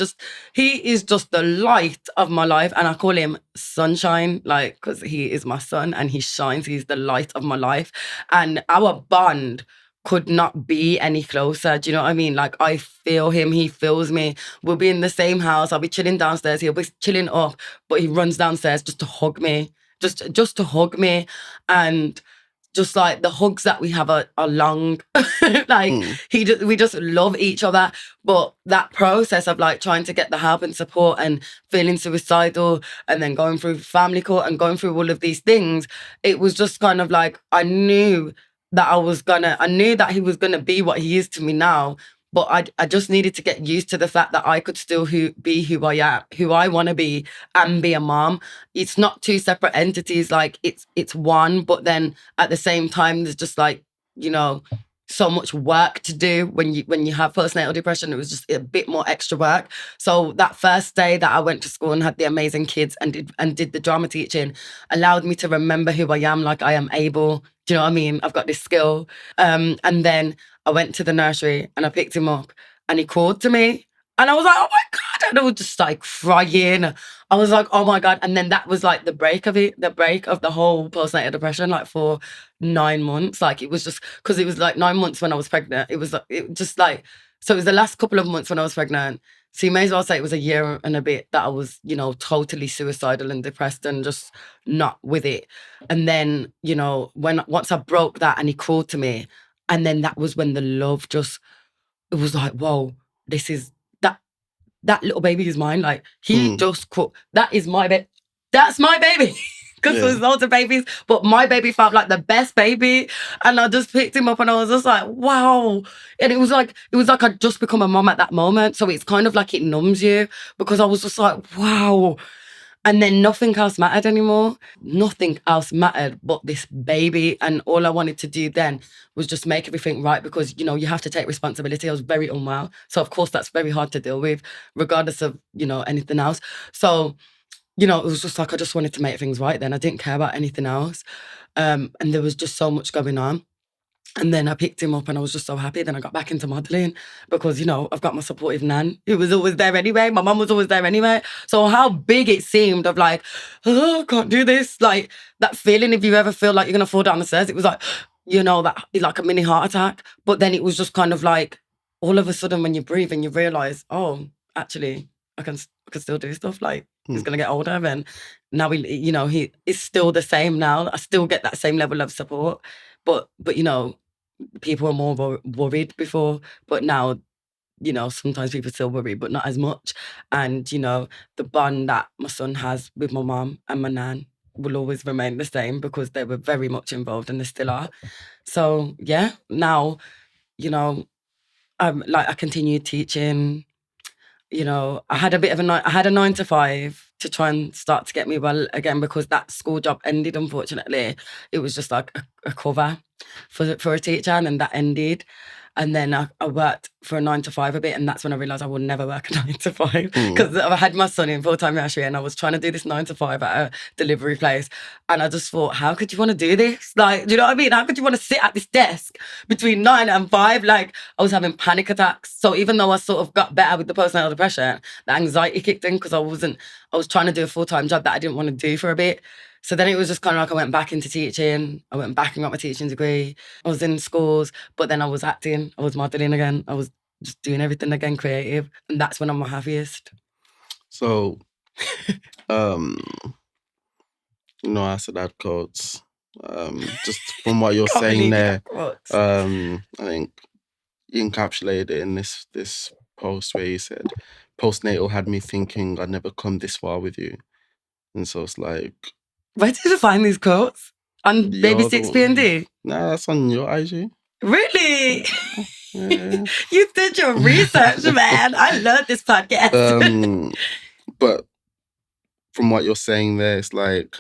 just the light of my life. And I call him Sunshine, like, because he is my son and he shines. He's the light of my life. And our bond could not be any closer. Do you know what I mean? Like, I feel him, he feels me. We'll be in the same house. I'll be chilling downstairs. He'll be chilling up, but he runs downstairs just to hug me, just to hug me. And just like the hugs that we have are long. Like, we just love each other. But that process of like trying to get the help and support and feeling suicidal and then going through family court and going through all of these things, it was just kind of like, I knew that I knew that he was gonna be what he is to me now. But I just needed to get used to the fact that I could still be who I am, who I want to be, and be a mom. It's not two separate entities. Like, it's one, but then at the same time, there's just like, so much work to do when you have postnatal depression. It was just a bit more extra work. So that first day that I went to school and had the amazing kids and did the drama teaching allowed me to remember who I am. Like, I am able. Do you know what I mean? I've got this skill. And then I went to the nursery and I picked him up and he called to me. And I was like, oh my God. And I was just like crying. I was like, oh my God. And then that was like the break of the whole postnatal depression, like for 9 months. Like, it was just, because it was like 9 months when I was pregnant. It was so it was the last couple of months when I was pregnant. So you may as well say it was a year and a bit that I was, totally suicidal and depressed and just not with it. And then, once I broke that and he called to me, and then that was when the love it was like, whoa, this is, that little baby is mine. Like, he just called, that is my baby. That's my baby. Because there's loads of babies, but my baby felt like the best baby. And I just picked him up and I was just like, wow. And it was like I'd just become a mom at that moment. So it's kind of like it numbs you, because I was just like, wow. And then nothing else mattered anymore. Nothing else mattered but this baby. And all I wanted to do then was just make everything right, because, you have to take responsibility. I was very unwell. So, of course, that's very hard to deal with, regardless of, anything else. So, it was just like I just wanted to make things right then. I didn't care about anything else. And there was just so much going on. And then I picked him up and I was just so happy. Then I got back into modelling because, you know, I've got my supportive nan who was always there anyway. My mum was always there anyway. So how big it seemed of like, oh, I can't do this. Like that feeling, if you ever feel like you're going to fall down the stairs, it was like, you know, that like a mini heart attack. But then it was just kind of like, all of a sudden when you breathe and you realise, oh, actually, I can still do stuff. Like he's going to get older. And now, you know, he is still the same now. I still get that same level of support. But you know, people were more worried before, but now, you know, sometimes people still worry, but not as much. And, you know, the bond that my son has with my mum and my nan will always remain the same because they were very much involved and they still are. So, yeah, now, you know, I continue teaching. You know, I had a 9 to 5 to try and start to get me well again because that school job ended, unfortunately. It was just like a cover for a teacher, and then that ended. And then I worked for a 9 to 5 a bit, and that's when I realised I would never work a 9 to 5 because I had my son in full-time nursery and I was trying to do this 9 to 5 at a delivery place. And I just thought, how could you want to do this? Like, do you know what I mean? How could you want to sit at this desk between 9 and 5? Like, I was having panic attacks. So even though I sort of got better with the postnatal depression, the anxiety kicked in because I was trying to do a full-time job that I didn't want to do for a bit. So then it was just kind of like I went back into teaching. I went back and got my teaching degree. I was in schools, but then I was acting. I was modelling again. I was just doing everything again, creative. And that's when I'm my happiest. So, you know, I said that quotes. Just from what you're saying there, I think you encapsulated it in this post where you said, postnatal had me thinking I'd never come this far with you. And so it's like... Where did you find these quotes? On Baby 6PND? Nah, that's on your IG. Really? Yeah. You did your research, man. I love this podcast. But from what you're saying there, it's like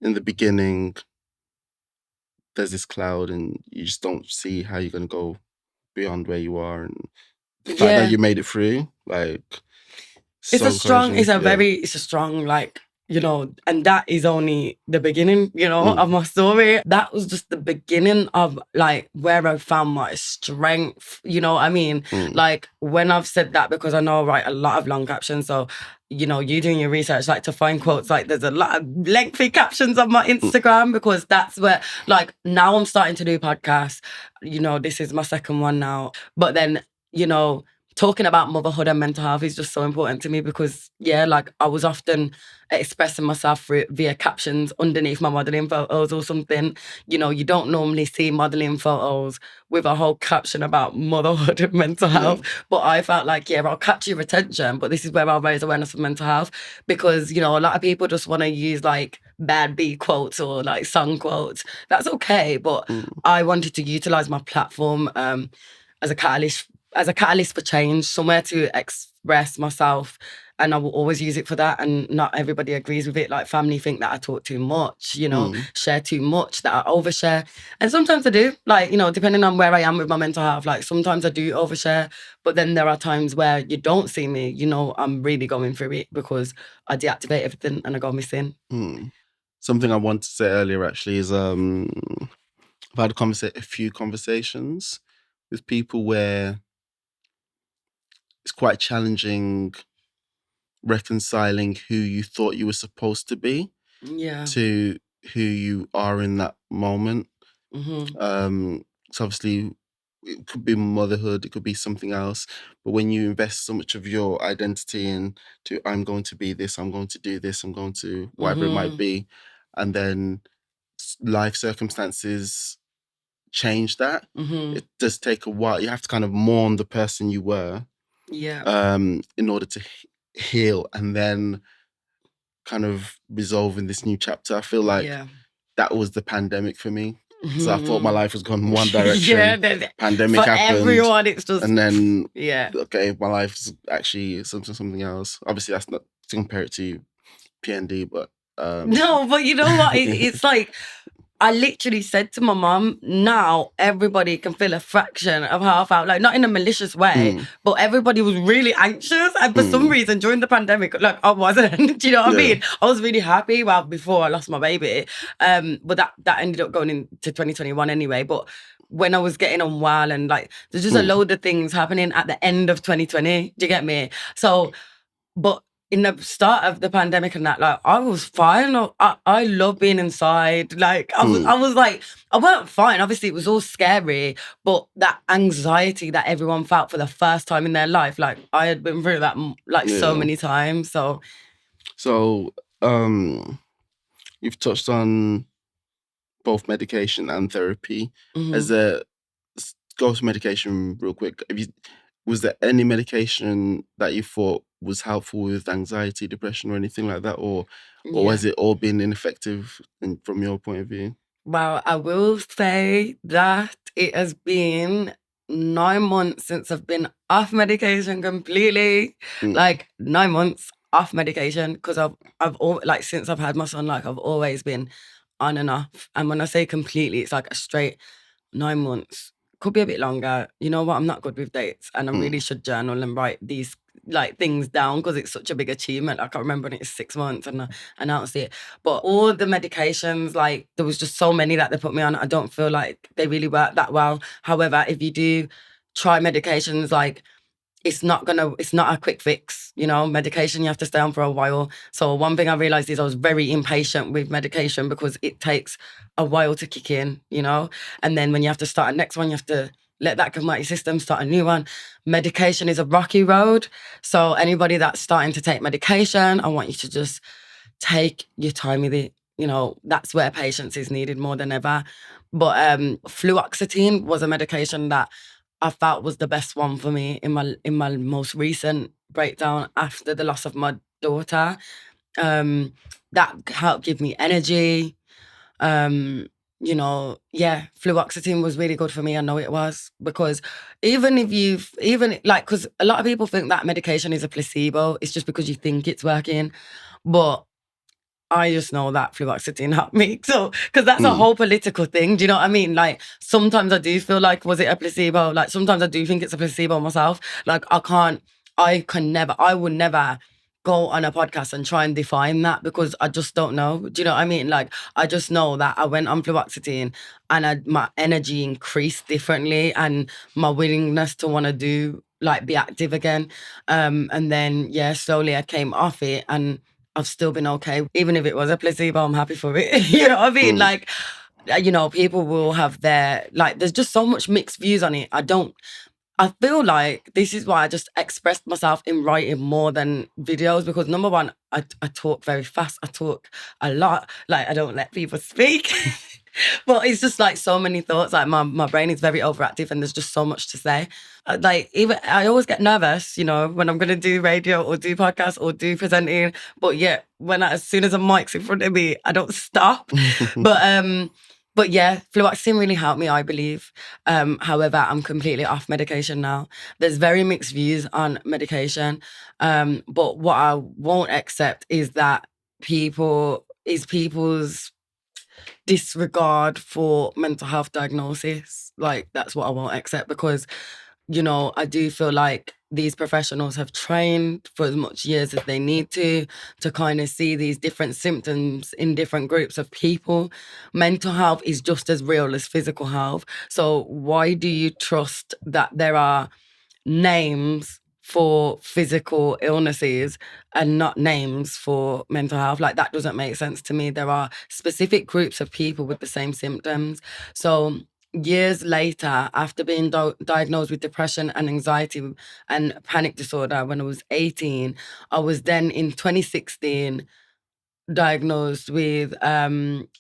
in the beginning, there's this cloud and you just don't see how you're going to go beyond where you are. And the fact that you made it through, like... It's a strong, like, you know, and that is only the beginning, you know, of my story. That was just the beginning of, like, where I found my strength, you know what I mean? Like, when I've said that, because I know I write a lot of long captions, so, you know, you doing your research, like, to find quotes, like, there's a lot of lengthy captions on my Instagram, because that's where, like, now I'm starting to do podcasts. You know, this is my second one now. But then, you know, talking about motherhood and mental health is just so important to me because, yeah, like I was often expressing myself via captions underneath my modelling photos or something. You know, you don't normally see modelling photos with a whole caption about motherhood and mental health. But I felt like, yeah, I'll catch your attention, but this is where I'll raise awareness of mental health because, you know, a lot of people just want to use like bad B quotes or like song quotes. That's okay, but I wanted to utilise my platform as a catalyst for change, somewhere to express myself, and I will always use it for that. And not everybody agrees with it. Like family think that I talk too much, you know, share too much, that I overshare. And sometimes I do, like, you know, depending on where I am with my mental health, like sometimes I do overshare, but then there are times where you don't see me, you know, I'm really going through it because I deactivate everything and I go missing. Something I wanted to say earlier actually is I've had a few conversations with people where it's quite challenging reconciling who you thought you were supposed to be to who you are in that moment. So obviously it could be motherhood, it could be something else, but when you invest so much of your identity into I'm going to be this, I'm going to do this, I'm going to whatever it might be, and then life circumstances change that, it does take a while. You have to kind of mourn the person you were in order to heal and then kind of resolve in this new chapter. I feel like that was the pandemic for me. So I thought my life was going one direction. Pandemic for happened. Everyone, it's just... And then, okay, my life's actually something else. Obviously, that's not to compare it to PND, but... No, but you know what? It's like... I literally said to my mum, now everybody can feel a fraction of how I felt, like not in a malicious way, but everybody was really anxious. And for some reason during the pandemic, like I wasn't, do you know what I mean? I was really happy, well, before I lost my baby. But that ended up going into 2021 anyway. But when I was getting unwell and like, there's just a load of things happening at the end of 2020. Do you get me? So, but in the start of the pandemic and that, like, I was fine. I love being inside. Like, I was like, I weren't fine. Obviously, it was all scary, but that anxiety that everyone felt for the first time in their life, like, I had been through that, like, so many times. So, you've touched on both medication and therapy. Go to medication real quick. Was there any medication that you thought was helpful with anxiety, depression, or anything like that, or has it all been ineffective from your point of view? Well, I will say that it has been 9 months since I've been off medication completely. Like 9 months off medication, because like since I've had my son, like I've always been on and off. And when I say completely, it's like a straight 9 months. Could be a bit longer. You know what? I'm not good with dates, and I really should journal and write these like things down because it's such a big achievement. Like I remember when it's 6 months and I announced it. But all the medications, like there was just so many that they put me on. I don't feel like they really work that well. However, if you do try medications, like it's not a quick fix, you know. Medication, you have to stay on for a while. So one thing I realized is I was very impatient with medication because it takes a while to kick in, you know. And then when you have to start a next one, you have to let that come out your system, start a new one. Medication is a rocky road. So anybody that's starting to take medication, I want you to just take your time with it. You know, that's where patience is needed more than ever. But fluoxetine was a medication that I felt was the best one for me in my most recent breakdown after the loss of my daughter. That helped give me energy. You know, fluoxetine was really good for me. I know it was, because because a lot of people think that medication is a placebo. It's just because you think it's working. But I just know that fluoxetine helped me. So, because that's a whole political thing. Do you know what I mean? Like, sometimes I do feel like, was it a placebo? Like, sometimes I do think it's a placebo myself. Like, I would never go on a podcast and try and define that because I just don't know. Do you know what I mean? Like, I just know that I went on fluoxetine and my energy increased differently and my willingness to want to be active again. And then, slowly I came off it and I've still been okay. Even if it was a placebo, I'm happy for it. You know what I mean? Like, you know, people will have there's just so much mixed views on it. I feel like this is why I just expressed myself in writing more than videos, because number one, I talk very fast. I talk a lot. Like, I don't let people speak. But it's just like so many thoughts. Like my brain is very overactive and there's just so much to say. Even I always get nervous, you know, when I'm going to do radio or do podcasts or do presenting. But yeah, as soon as a mic's in front of me, I don't stop. But yeah, fluoxetine really helped me, I believe. However, I'm completely off medication now. There's very mixed views on medication. But what I won't accept is that people's disregard for mental health diagnosis. Like, that's what I won't accept, because, you know, I do feel like these professionals have trained for as much years as they need to kind of see these different symptoms in different groups of people. Mental health is just as real as physical health. So why do you trust that there are names for physical illnesses and not names for mental health? Like, that doesn't make sense to me. There are specific groups of people with the same symptoms. So years later, after being diagnosed with depression and anxiety and panic disorder when I was 18, I was then in 2016 diagnosed with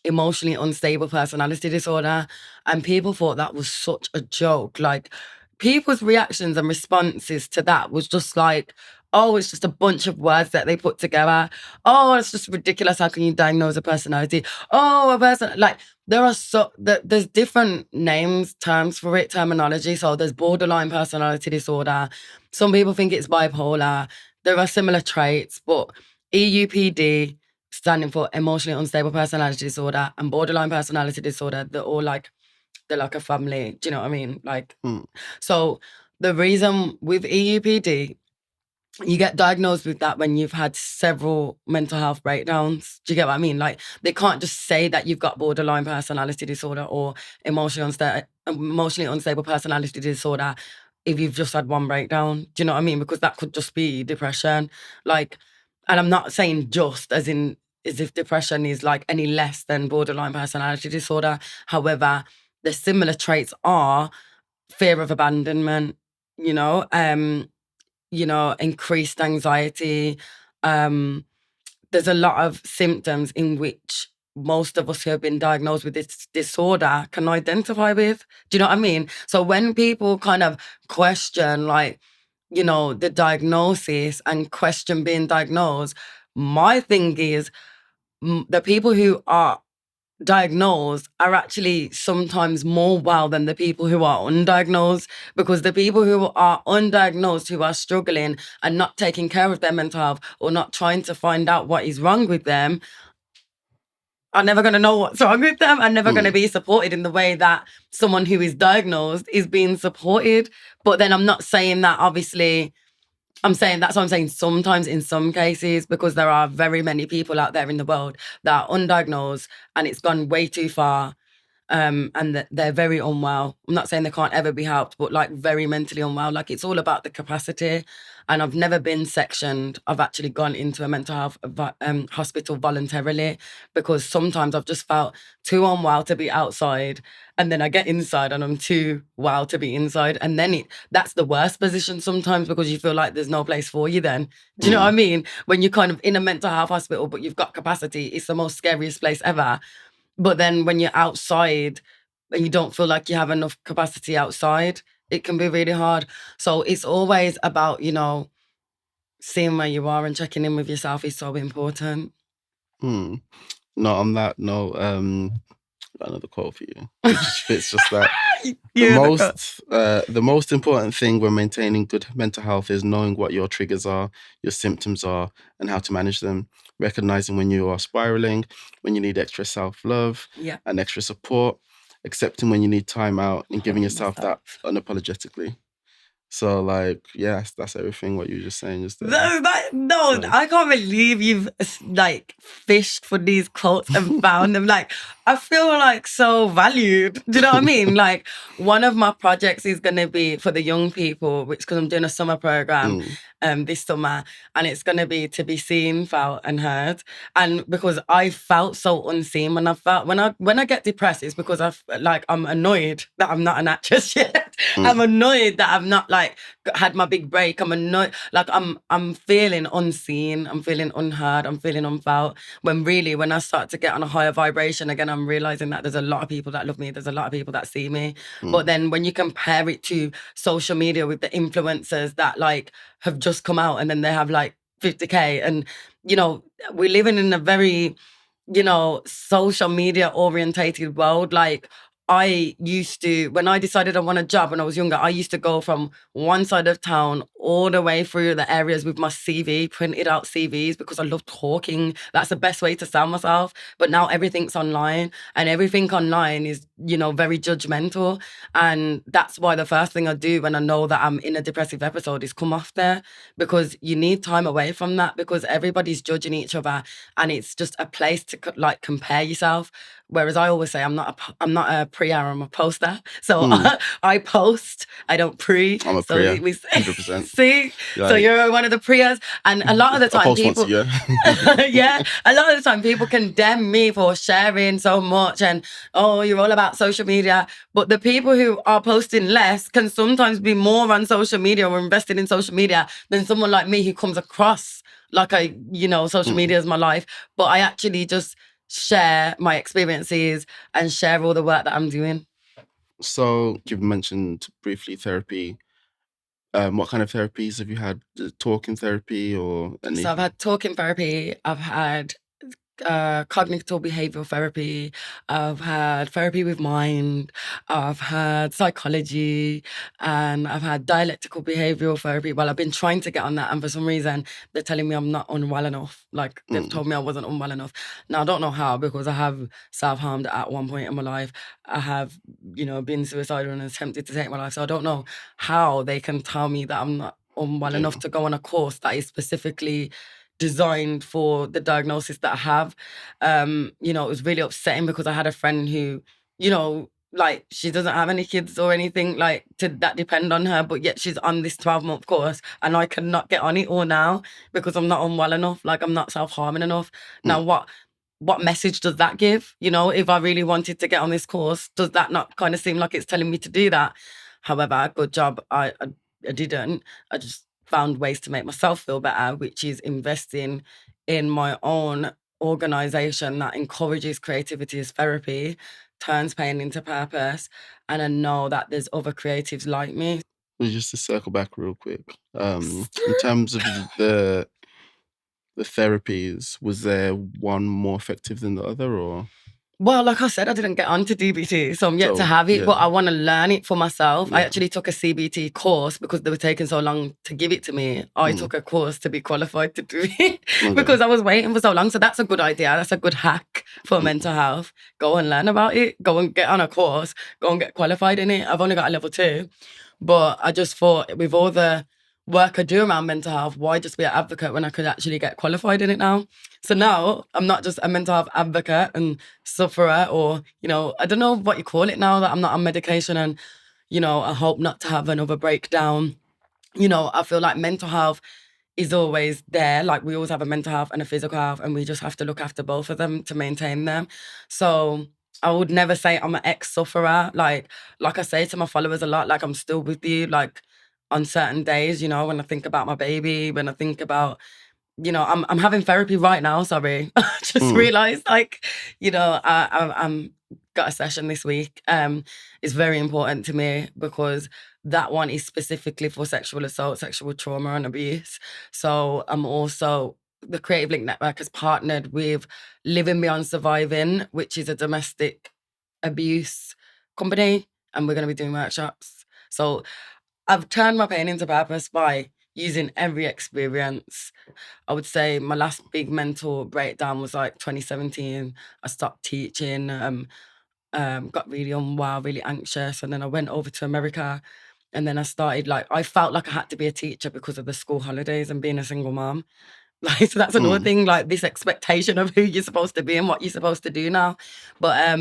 emotionally unstable personality disorder, and people thought that was such a joke. Like, people's reactions and responses to that was just like, oh, it's just a bunch of words that they put together. Oh, it's just ridiculous. How can you diagnose a personality? Oh, a person, like, there's different names, terms for it, terminology. So there's borderline personality disorder. Some people think it's bipolar. There are similar traits, but EUPD, standing for emotionally unstable personality disorder and borderline personality disorder. They're like a family. Do you know what I mean? Like, so the reason with EUPD, you get diagnosed with that when you've had several mental health breakdowns. Do you get what I mean? Like, they can't just say that you've got borderline personality disorder or emotionally unstable personality disorder if you've just had one breakdown. Do you know what I mean? Because that could just be depression. Like, and I'm not saying just as if depression is like any less than borderline personality disorder. However, the similar traits are fear of abandonment, increased anxiety. There's a lot of symptoms in which most of us who have been diagnosed with this disorder can identify with. Do you know what I mean? So when people kind of question, like, the diagnosis and question being diagnosed, my thing is the people who are diagnosed are actually sometimes more well than the people who are undiagnosed, because the people who are undiagnosed, who are struggling and not taking care of their mental health or not trying to find out what is wrong with them, are never going to know what's wrong with them, are never going to be supported in the way that someone who is diagnosed is being supported. But then I'm not saying that, obviously. I'm saying that's what I'm saying. Sometimes in some cases, because there are very many people out there in the world that are undiagnosed and it's gone way too far, and that they're very unwell. I'm not saying they can't ever be helped, but like very mentally unwell. Like, it's all about the capacity. And I've never been sectioned. I've actually gone into a mental health hospital voluntarily, because sometimes I've just felt too unwell to be outside, and then I get inside and I'm too well to be inside. And then that's the worst position sometimes, because you feel like there's no place for you then. Do you know what I mean? When you're kind of in a mental health hospital, but you've got capacity, it's the most scariest place ever. But then when you're outside and you don't feel like you have enough capacity outside, it can be really hard. So it's always about, seeing where you are and checking in with yourself is so important. No, on that note, another quote for you, which just fits just that. The most important thing when maintaining good mental health is knowing what your triggers are, your symptoms are, and how to manage them. Recognizing when you are spiraling, when you need extra self-love and extra support, accepting when you need time out, and giving yourself that unapologetically. So, like, yes, that's everything what you were just saying. I can't believe you've like fished for these quotes and found them. Like, I feel like so valued. Do you know what I mean? Like, one of my projects is going to be for the young people, because I'm doing a summer program this summer, and it's going to be to be seen, felt, and heard. And because I felt so unseen when I get depressed, it's because I'm annoyed that I'm not an actress yet. I'm annoyed that I've not like had my big break. I'm annoyed, like I'm feeling unseen, I'm feeling unheard, I'm feeling unfelt. When really, when I start to get on a higher vibration again, I'm realizing that there's a lot of people that love me, there's a lot of people that see me. But then when you compare it to social media with the influencers that like have just come out and then they have like 50K, and we're living in a very social media orientated world. Like, I used to, when I decided I want a job when I was younger, I used to go from one side of town all the way through the areas with my CV, printed out CVs, because I love talking. That's the best way to sell myself. But now everything's online, and everything online is, very judgmental. And that's why the first thing I do when I know that I'm in a depressive episode is come off there, because you need time away from that, because everybody's judging each other and it's just a place to like compare yourself. Whereas I always say I'm not a pre-er, I'm a poster. So I post, I don't pre. I'm a so pre-er, we 100%. See, so you're one of the pre-ers, and a lot of the time people, yeah, a lot of the time people condemn me for sharing so much, and you're all about social media. But the people who are posting less can sometimes be more on social media or invested in social media than someone like me who comes across like social media is my life. But I actually just share my experiences and share all the work that I'm doing. So you've mentioned briefly therapy. What kind of therapies have you had? Talking therapy or anything? So I've had talking therapy, I've had cognitive behavioral therapy. I've had therapy with mind. I've had psychology, and I've had dialectical behavioral therapy. Well, I've been trying to get on that, and for some reason, they're telling me I'm not unwell enough. Like they've told me I wasn't unwell enough. Now I don't know how, because I have self-harmed at one point in my life. I have, been suicidal and attempted to take my life. So I don't know how they can tell me that I'm not unwell Yeah. enough to go on a course that is specifically designed for the diagnosis that I have. It was really upsetting because I had a friend who, like she doesn't have any kids or anything like that depend on her, but yet she's on this 12-month course and I cannot get on it all now because I'm not unwell enough, like I'm not self-harming enough. Now what message does that give? If I really wanted to get on this course, does that not kind of seem like it's telling me to do that? However, good job, I didn't. I just found ways to make myself feel better, which is investing in my own organization that encourages creativity as therapy, turns pain into purpose, and I know that there's other creatives like me. Just to circle back real quick, in terms of the therapies, was there one more effective than the other, or? Well, like I said, I didn't get onto DBT, so I'm yet to So have it, yeah, but I want to learn it for myself. I yeah, actually took a CBT course because they were taking so long to give it to me. I took a course to be qualified to do it okay, because I was waiting for so long. So that's a good idea. That's a good hack for mental health. Go and learn about it. Go and get on a course. Go and get qualified in it. I've only got a level 2, but I just thought with all the work I do around mental health, why just be an advocate when I could actually get qualified in it now? So now I'm not just a mental health advocate and sufferer, or, I don't know what you call it now, that I'm not on medication and, I hope not to have another breakdown. I feel like mental health is always there. Like we always have a mental health and a physical health, and we just have to look after both of them to maintain them. So I would never say I'm an ex-sufferer. Like I say to my followers a lot, like I'm still with you, like on certain days, when I think about my baby, when I think about, I'm having therapy right now. Sorry, I just mm, realised, like, I'm got a session this week. It's very important to me because that one is specifically for sexual assault, sexual trauma, and abuse. So I'm also the Creative Link Network has partnered with Living Beyond Surviving, which is a domestic abuse company, and we're going to be doing workshops. So I've turned my pain into purpose by using every experience. I would say my last big mental breakdown was like 2017. I stopped teaching, got really unwell, really anxious, and then I went over to America. And then I started I felt like I had to be a teacher because of the school holidays and being a single mom. Like, so that's another mm, thing, like this expectation of who you're supposed to be and what you're supposed to do now. But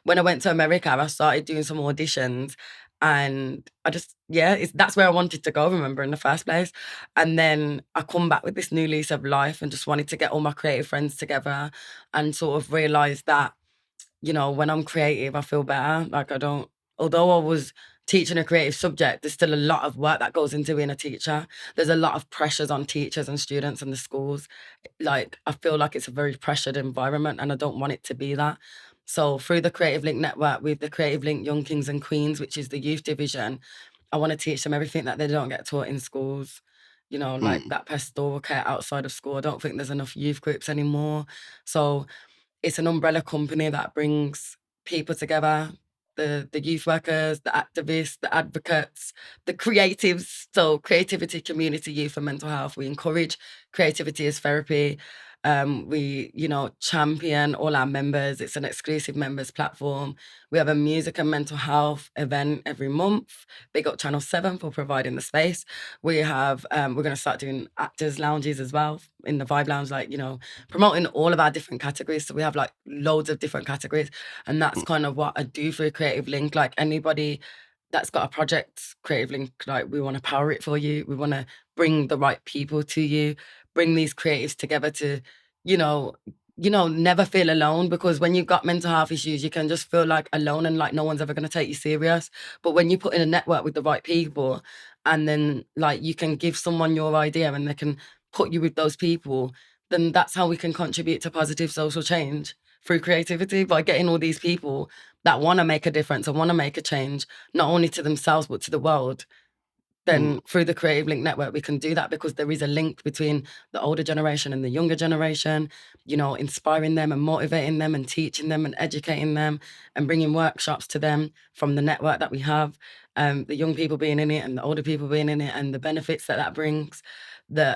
when I went to America, I started doing some auditions, and I just, that's where I wanted to go, remember, in the first place. And then I come back with this new lease of life and just wanted to get all my creative friends together and sort of realize that, when I'm creative, I feel better. Like although I was teaching a creative subject, there's still a lot of work that goes into being a teacher. There's a lot of pressures on teachers and students and the schools. Like, I feel like it's a very pressured environment and I don't want it to be that. So through the Creative Link Network, with the Creative Link Young Kings and Queens, which is the youth division, I want to teach them everything that they don't get taught in schools. Like mm, that pastoral care outside of school. I don't think there's enough youth groups anymore. So it's an umbrella company that brings people together, the youth workers, the activists, the advocates, the creatives. So creativity, community, youth and mental health. We encourage creativity as therapy. We, champion all our members. It's an exclusive members platform. We have a music and mental health event every month. Big up Channel 7 for providing the space. We have, we're going to start doing actors lounges as well in the Vibe Lounge, promoting all of our different categories. So we have loads of different categories. And that's mm, kind of what I do for a Creative Link. Like anybody that's got a project, Creative Link, we want to power it for you. We want to bring the right people to you, bring these creatives together to, you know, never feel alone, because when you've got mental health issues, you can just feel like alone and like no one's ever going to take you serious. But when you put in a network with the right people, and then you can give someone your idea and they can put you with those people, then that's how we can contribute to positive social change through creativity, by getting all these people that want to make a difference and want to make a change, not only to themselves, but to the world. then through the Creative Link Network, we can do that because there is a link between the older generation and the younger generation, you know, inspiring them and motivating them and teaching them and educating them and bringing workshops to them from the network that we have, the young people being in it and the older people being in it and the benefits that that brings,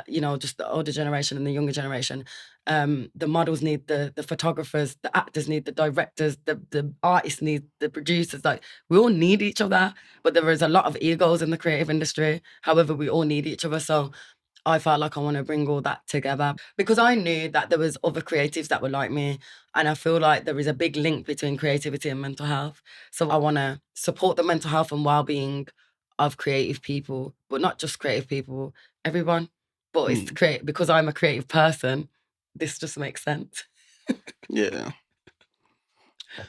you know, just the older generation and the younger generation. The models need the photographers, the actors need the directors, the artists need the producers. Like, we all need each other, but there is a lot of egos in the creative industry. However, we all need each other. So I felt like I want to bring all that together because I knew that there was other creatives that were like me. And I feel like there is a big link between creativity and mental health. So I want to support the mental health and well-being of creative people, but not just creative people, everyone. But it's because I'm a creative person, this just makes sense. Yeah.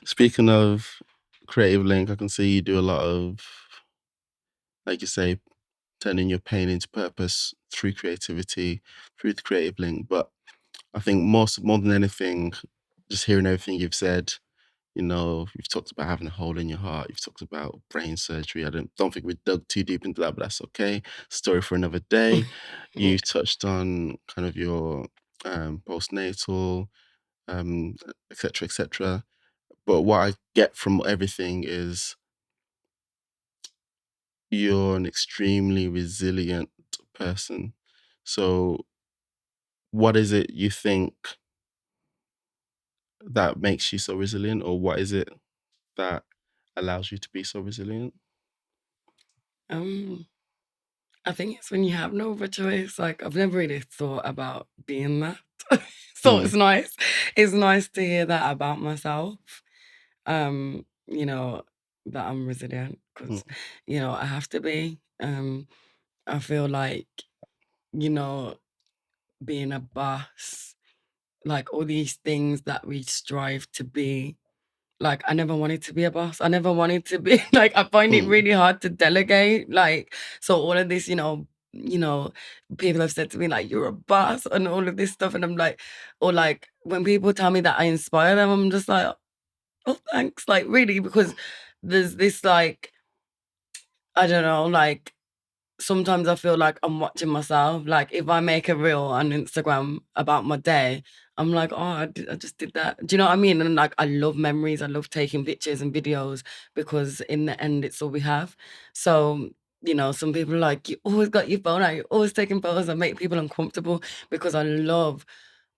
Speaking of Creative Link, I can see you do a lot of, like you say, turning your pain into purpose through creativity, through the Creative Link. But I think more than anything, just hearing everything you've said, you know, you've talked about having a hole in your heart. You've talked about brain surgery. I don't think we dug too deep into that, but that's okay. Story for another day. You've touched on kind of your postnatal, et cetera, et cetera. But what I get from everything is you're an extremely resilient person. So what is it you think that makes you so resilient, or what is it that allows you to be so resilient? Um, I think it's when you have no other choice. Like, I've never really thought about being that. So Mm, it's nice. It's nice to hear that about myself. You know, that I'm resilient because, mm, you know, I have to be. I feel like, you know, being a boss, like all these things that we strive to be. Like, I never wanted to be a boss. I never wanted to be like, I find it mm, really hard to delegate. Like, so all of this, you know, people have said to me, like, you're a boss and all of this stuff. And I'm like, or like when people tell me that I inspire them, I'm just like, oh, thanks. Like, really, because there's this like, I don't know, like sometimes I feel like I'm watching myself. Like, if I make a reel on Instagram about my day, I'm like, oh, I just did that. Do you know what I mean? And like, I love memories. I love taking pictures and videos because in the end, it's all we have. So, you know, some people are like, you always got your phone out, you're always taking photos and make people uncomfortable because I love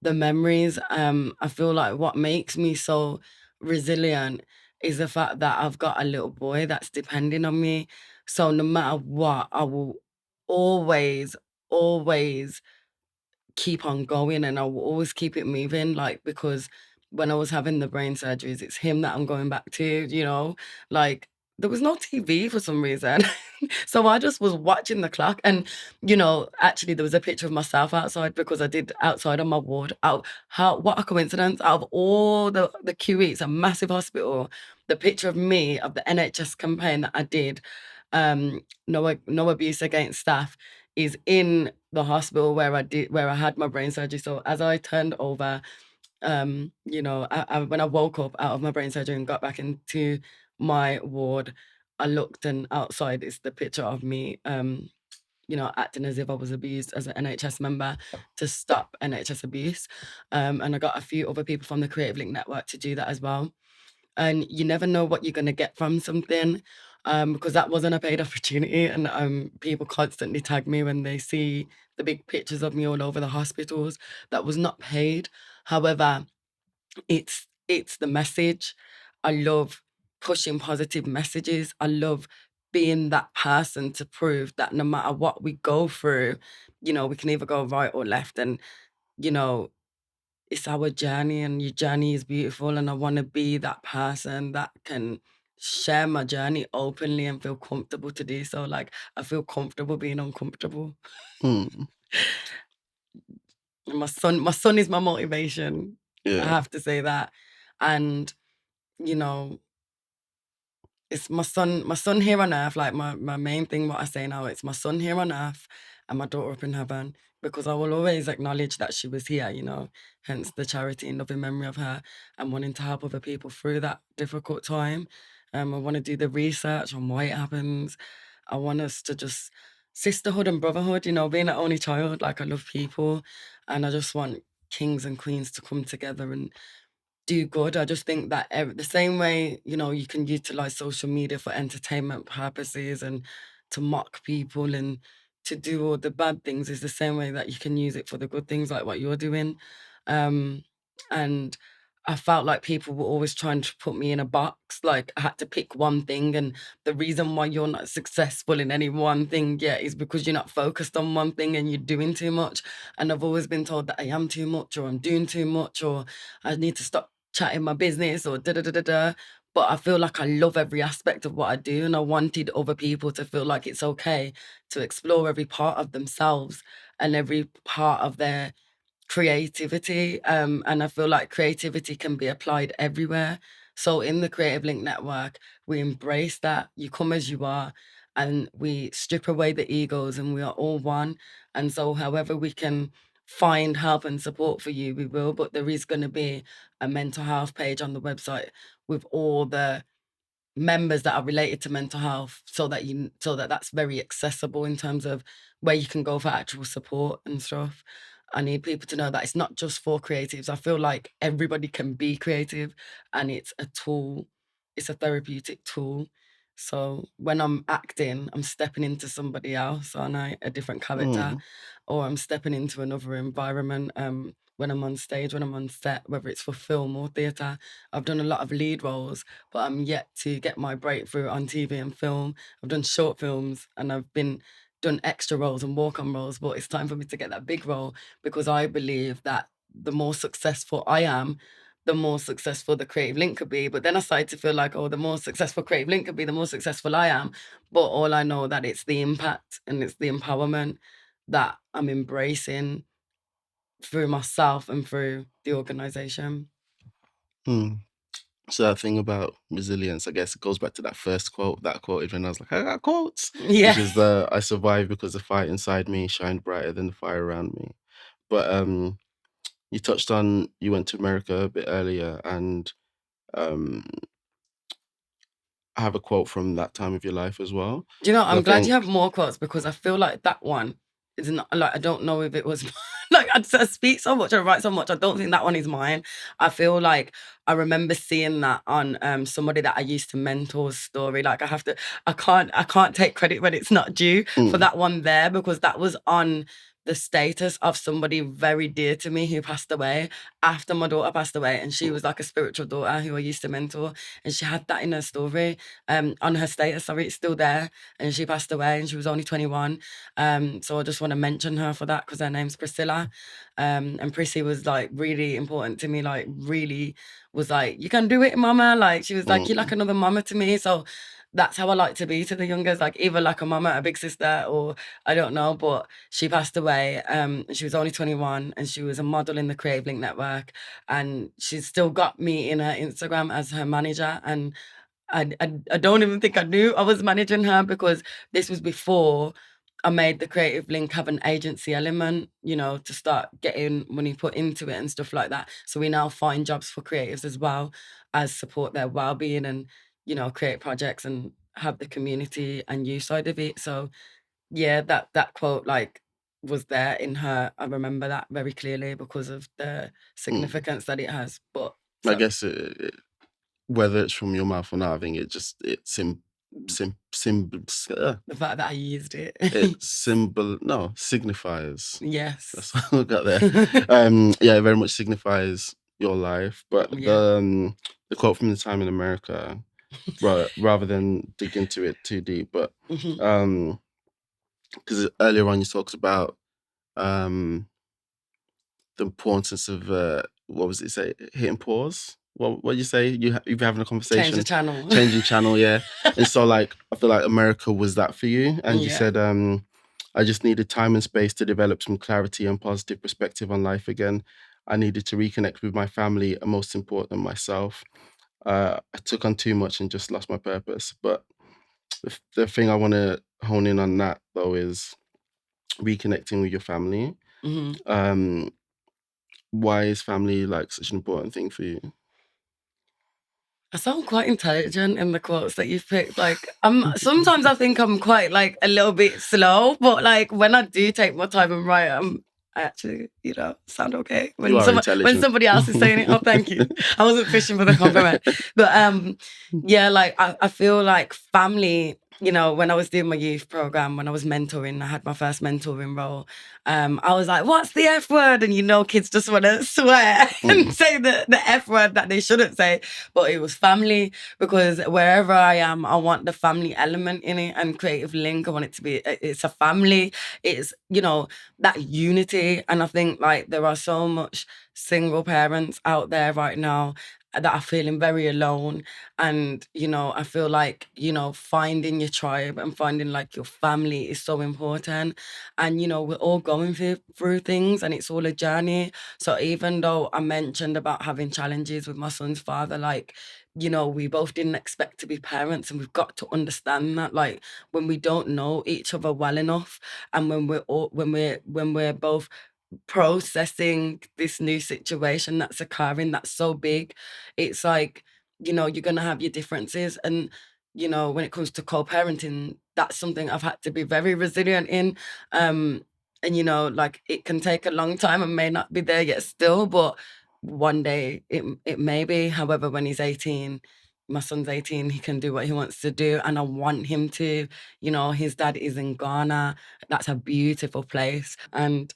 the memories. I feel like what makes me so resilient is the fact that I've got a little boy that's depending on me. So no matter what, I will always, always keep on going and I will always keep it moving, like, because when I was having the brain surgeries, it's him that I'm going back to, you know? Like, there was no TV for some reason. So I just was watching the clock and, you know, actually there was a picture of myself outside because I did outside on my ward. What a coincidence. Out of all the QE, it's a massive hospital. The picture of me, of the NHS campaign that I did, no abuse against staff, is in the hospital where I had my brain surgery. So as I turned over, you know, when I woke up out of my brain surgery and got back into my ward, I looked and outside is the picture of me, you know, acting as if I was abused as an NHS member to stop NHS abuse. And I got a few other people from the Creative Link Network to do that as well. And you never know what you're going to get from something, because that wasn't a paid opportunity. And people constantly tag me when they see the big pictures of me all over the hospitals. That was not paid. However, it's the message. I love pushing positive messages. I love being that person to prove that no matter what we go through, you know, we can either go right or left. And, you know, it's our journey and your journey is beautiful. And I want to be that person that can share my journey openly and feel comfortable to do so. Like, I feel comfortable being uncomfortable. mm. And my son is my motivation. I Yeah. have to say that. And, you know, it's my son here on earth. Like, my main thing, what I say now, it's my son here on earth and my daughter up in heaven, because I will always acknowledge that she was here, you know, hence the charity and loving memory of her and wanting to help other people through that difficult time. I want to do the research on why it happens. I want us to just sisterhood and brotherhood, being an only child, like I love people and I just want kings and queens to come together and do good. I just think that the same way, you can utilize social media for entertainment purposes and to mock people and to do all the bad things is the same way that you can use it for the good things like what you're doing. Um, and I felt like people were always trying to put me in a box. Like I had to pick one thing. And the reason why you're not successful in any one thing yet is because you're not focused on one thing and you're doing too much. And I've always been told that I am too much or I'm doing too much or I need to stop chatting my business or da da da da da. But I feel like I love every aspect of what I do, and I wanted other people to feel like it's okay to explore every part of themselves and every part of their creativity. And I feel like creativity can be applied everywhere. So in the Creative Link Network, we embrace that you come as you are and we strip away the egos and we are all one. And so however we can find help and support for you, we will. But there is going to be a mental health page on the website with all the members that are related to mental health so that that's very accessible in terms of where you can go for actual support and stuff. I need people to know that it's not just for creatives. I feel like everybody can be creative and it's a tool. It's a therapeutic tool. So when I'm acting, I'm stepping into somebody else, aren't I? A different character, or I'm stepping into another environment. When I'm on stage, when I'm on set, whether it's for film or theatre, I've done a lot of lead roles, but I'm yet to get my breakthrough on TV and film. I've done short films and I've done extra roles and walk-on roles, but it's time for me to get that big role because I believe that the more successful I am, the more successful the Creative Link could be. But then I started to feel like, oh, the more successful Creative Link could be, the more successful I am. But all I know that it's the impact and it's the empowerment that I'm embracing through myself and through the organisation. So that thing about resilience, I guess it goes back to that first quote that I quoted when I was like, I got quotes, which Yeah. is I survived because the fight inside me shined brighter than the fire around me. But you touched on you went to America a bit earlier, and um, I have a quote from that time of your life as well. Do you know, 'Cause I I'm glad you think, have more quotes because I feel like that one is not like I don't know if it was like I speak so much, I write so much. I don't think that one is mine. I feel like I remember seeing that on somebody that I used to mentor's story. Like I can't take credit when it's not due for mm, that one there because that was on the status of somebody very dear to me who passed away after my daughter passed away, and she mm, was like a spiritual daughter who I used to mentor, and she had that in her story, on her status. Sorry, it's still there, and she passed away and she was only 21. So I just want to mention her for that because her name's Priscilla. And Prissy was like really important to me, like really was like, you can do it, mama. Like she was like, you're like mm, another mama to me. So that's how I like to be to the youngers, like either like a mama, a big sister, or I don't know. But she passed away. She was only 21 and she was a model in the Creative Link Network. And she's still got me in her Instagram as her manager. And I don't even think I knew I was managing her because this was before I made the Creative Link have an agency element, to start getting money put into it and stuff like that. So we now find jobs for creatives as well as support their well-being and, create projects and have the community and you side of it. So yeah, that quote like was there in her. I remember that very clearly because of the mm. significance that it has. But I so guess whether it's from your mouth or not, I think it the fact that I used it. signifies. Yes. That's what I got there. Yeah, it very much signifies your life. But Yeah. the quote from the time in America, rather than dig into it too deep, but Mhm. um, because earlier on you talked about um the importance of what was it say, hitting pause. What did you say? You're having a Change the conversation, channel. changing channel, yeah. And so like I feel like America was that for you, and you Yeah. said I just needed time and space to develop some clarity and positive perspective on life again. I needed to reconnect with my family and most important myself. I took on too much and just lost my purpose. But the thing I want to hone in on that though is reconnecting with your family. Mhm. Um, why is family like such an important thing for you? I sound quite intelligent in the quotes that you've picked. Like, sometimes I think I'm quite like a little bit slow, but like when I do take my time and write, I actually, sound okay. You are When intelligent. somebody else is saying it, oh, thank you. I wasn't fishing for the compliment, but yeah, like I feel like family. When I was doing my youth program, when I was mentoring, I had my first mentoring role. I was like, "What's the F word?" And kids just want to swear and say the F word that they shouldn't say. But it was family, because wherever I am, I want the family element in it, and creative link. I want it to be, it's a family. It's, that unity. And I think like there are so much single parents out there right now that are feeling very alone. And, I feel like, finding your tribe and finding like your family is so important. And, we're all going through things, and it's all a journey. So even though I mentioned about having challenges with my son's father, like, we both didn't expect to be parents, and we've got to understand that, like, when we don't know each other well enough, and when we're both processing this new situation that's occurring that's so big, it's like, you're gonna have your differences. And, when it comes to co-parenting, that's something I've had to be very resilient in. Um, and, like, it can take a long time and may not be there yet still, but one day it may be. However, when he's 18, my son's 18, he can do what he wants to do, and I want him to. His dad is in Ghana. That's a beautiful place. And,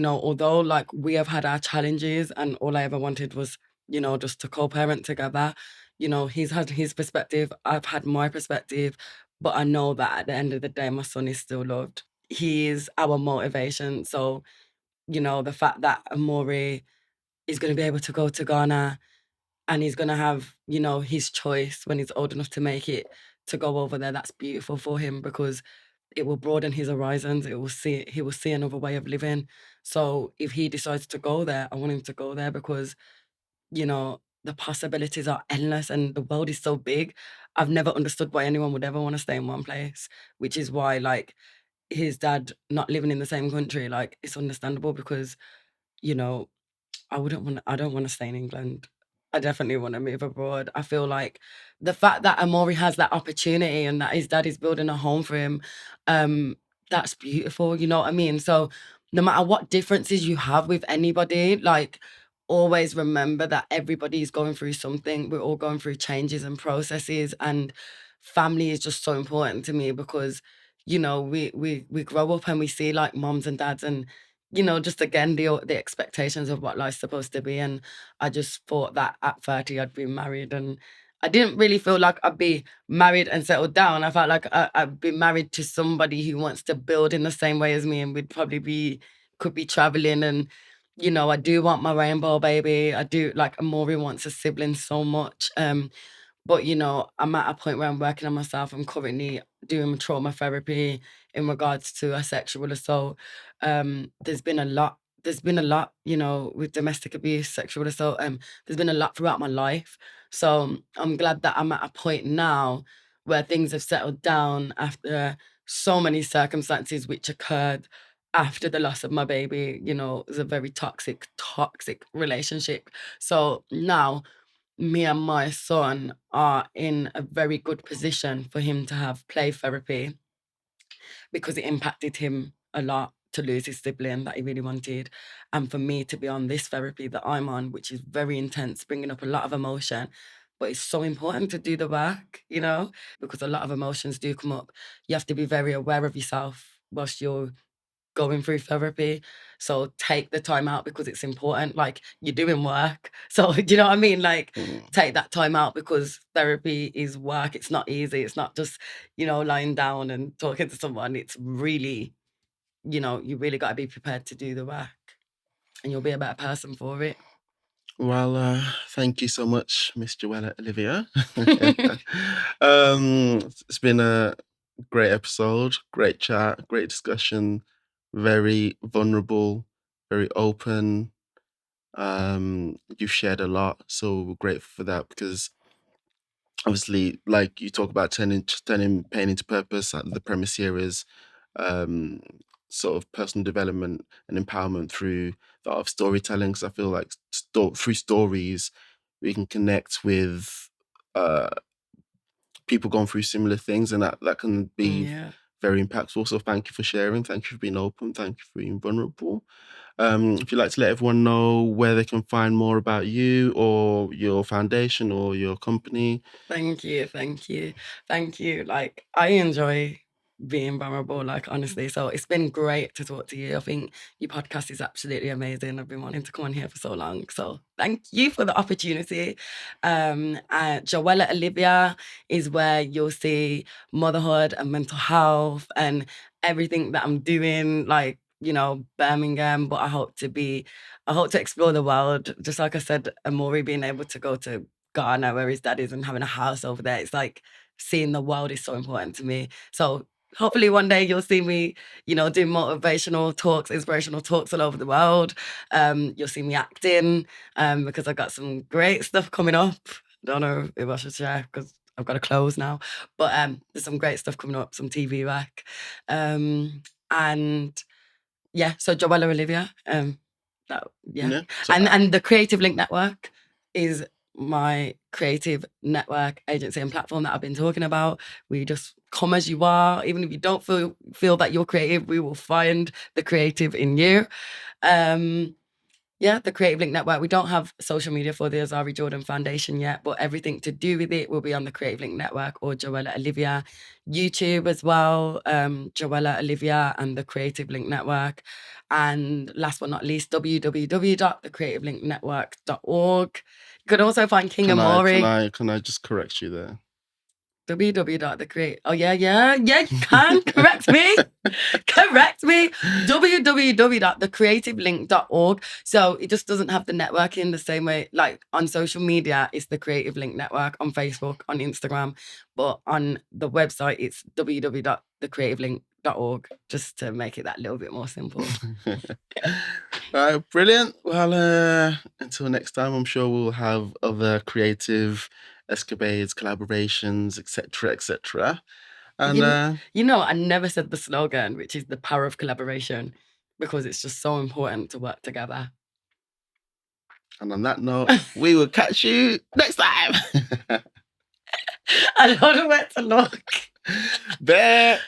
although like we have had our challenges, and all I ever wanted was, just to co-parent together, he's had his perspective, I've had my perspective, but I know that at the end of the day, my son is still loved. He is our motivation. So, the fact that Amori is going to be able to go to Ghana, and he's going to have, his choice when he's old enough to make it, to go over there, that's beautiful for him, because it will broaden his horizons. He will see another way of living. So if he decides to go there, I want him to go there, because, the possibilities are endless and the world is so big. I've never understood why anyone would ever want to stay in one place, which is why, like, his dad not living in the same country, like, it's understandable, because, you know, I don't wanna stay in England. I definitely wanna move abroad. I feel like the fact that Amori has that opportunity, and that his dad is building a home for him, um, that's beautiful, you know what I mean? So, no matter what differences you have with anybody, like, always remember that everybody's going through something. We're all going through changes and processes, and family is just so important to me, because, we grow up and we see, like, moms and dads, and just again, the expectations of what life's supposed to be. And I just thought that at 30 I'd be married, and I didn't really feel like I'd be married and settled down. I felt like I'd be married to somebody who wants to build in the same way as me, and we'd probably could be traveling. And, I do want my rainbow baby. I do, like, Amori wants a sibling so much. But, I'm at a point where I'm working on myself. I'm currently doing trauma therapy in regards to a sexual assault. There's been a lot. There's been a lot, with domestic abuse, sexual assault. There's been a lot throughout my life. So I'm glad that I'm at a point now where things have settled down after so many circumstances which occurred after the loss of my baby. It was a very toxic, toxic relationship. So now me and my son are in a very good position for him to have play therapy, because it impacted him a lot to lose his sibling that he really wanted. And for me to be on this therapy that I'm on, which is very intense, bringing up a lot of emotion. But it's so important to do the work, because a lot of emotions do come up. You have to be very aware of yourself whilst you're going through therapy. So take the time out, because it's important. Like, you're doing work. So, do you know what I mean? Like, take that time out, because therapy is work. It's not easy. It's not just, lying down and talking to someone. It's really, you really got to be prepared to do the work, and you'll be a better person for it. Well, thank you so much, Miss Joellah Olivia. It's been a great episode, great chat, great discussion, very vulnerable, very open. You've shared a lot, so we're grateful for that, because obviously, like, you talk about turning pain into purpose. The premise here is um, sort of personal development and empowerment through the art of storytelling. Because I feel like through stories, we can connect with people going through similar things, and that can be Yeah. very impactful. So thank you for sharing. Thank you for being open. Thank you for being vulnerable. If you'd like to let everyone know where they can find more about you or your foundation or your company. Thank you. Like, I enjoy being vulnerable, like, honestly. So it's been great to talk to you. I think your podcast is absolutely amazing. I've been wanting to come on here for so long. So thank you for the opportunity. Joellah Olivia is where you'll see motherhood and mental health and everything that I'm doing, like, Birmingham, but I hope to explore the world. Just like I said, Amori being able to go to Ghana, where his dad is, and having a house over there. It's like seeing the world is so important to me. So hopefully one day you'll see me, doing motivational talks, inspirational talks all over the world. You'll see me acting because I've got some great stuff coming up. Don't know if I should share because I've got to close now. But there's some great stuff coming up, some TV work. And yeah, so Joellah Olivia. Yeah. So, And the Creative Link Network is my creative network agency and platform that I've been talking about. We just come as you are. Even if you don't feel that you're creative, we will find the creative in you. The Creative Link Network. We don't have social media for the Azarie Jordan Foundation yet, but everything to do with it will be on the Creative Link Network or Joellah Olivia. YouTube as well, Joellah Olivia and the Creative Link Network. And last but not least, www.thecreativelinknetwork.org. You could also find King Amori. Can I just correct you there? www.thecreate. Oh, yeah, you can. Correct me. www.thecreativelink.org. So it just doesn't have the networking the same way. Like on social media, it's the Creative Link Network on Facebook, on Instagram. But on the website, it's www.thecreativelink.org, just to make it that little bit more simple. All right, brilliant. Well, until next time, I'm sure we'll have other creative escapades, collaborations, etc., etc. And I never said the slogan, which is the power of collaboration, because it's just so important to work together. And on that note, we will catch you next time. I don't know where to look. There.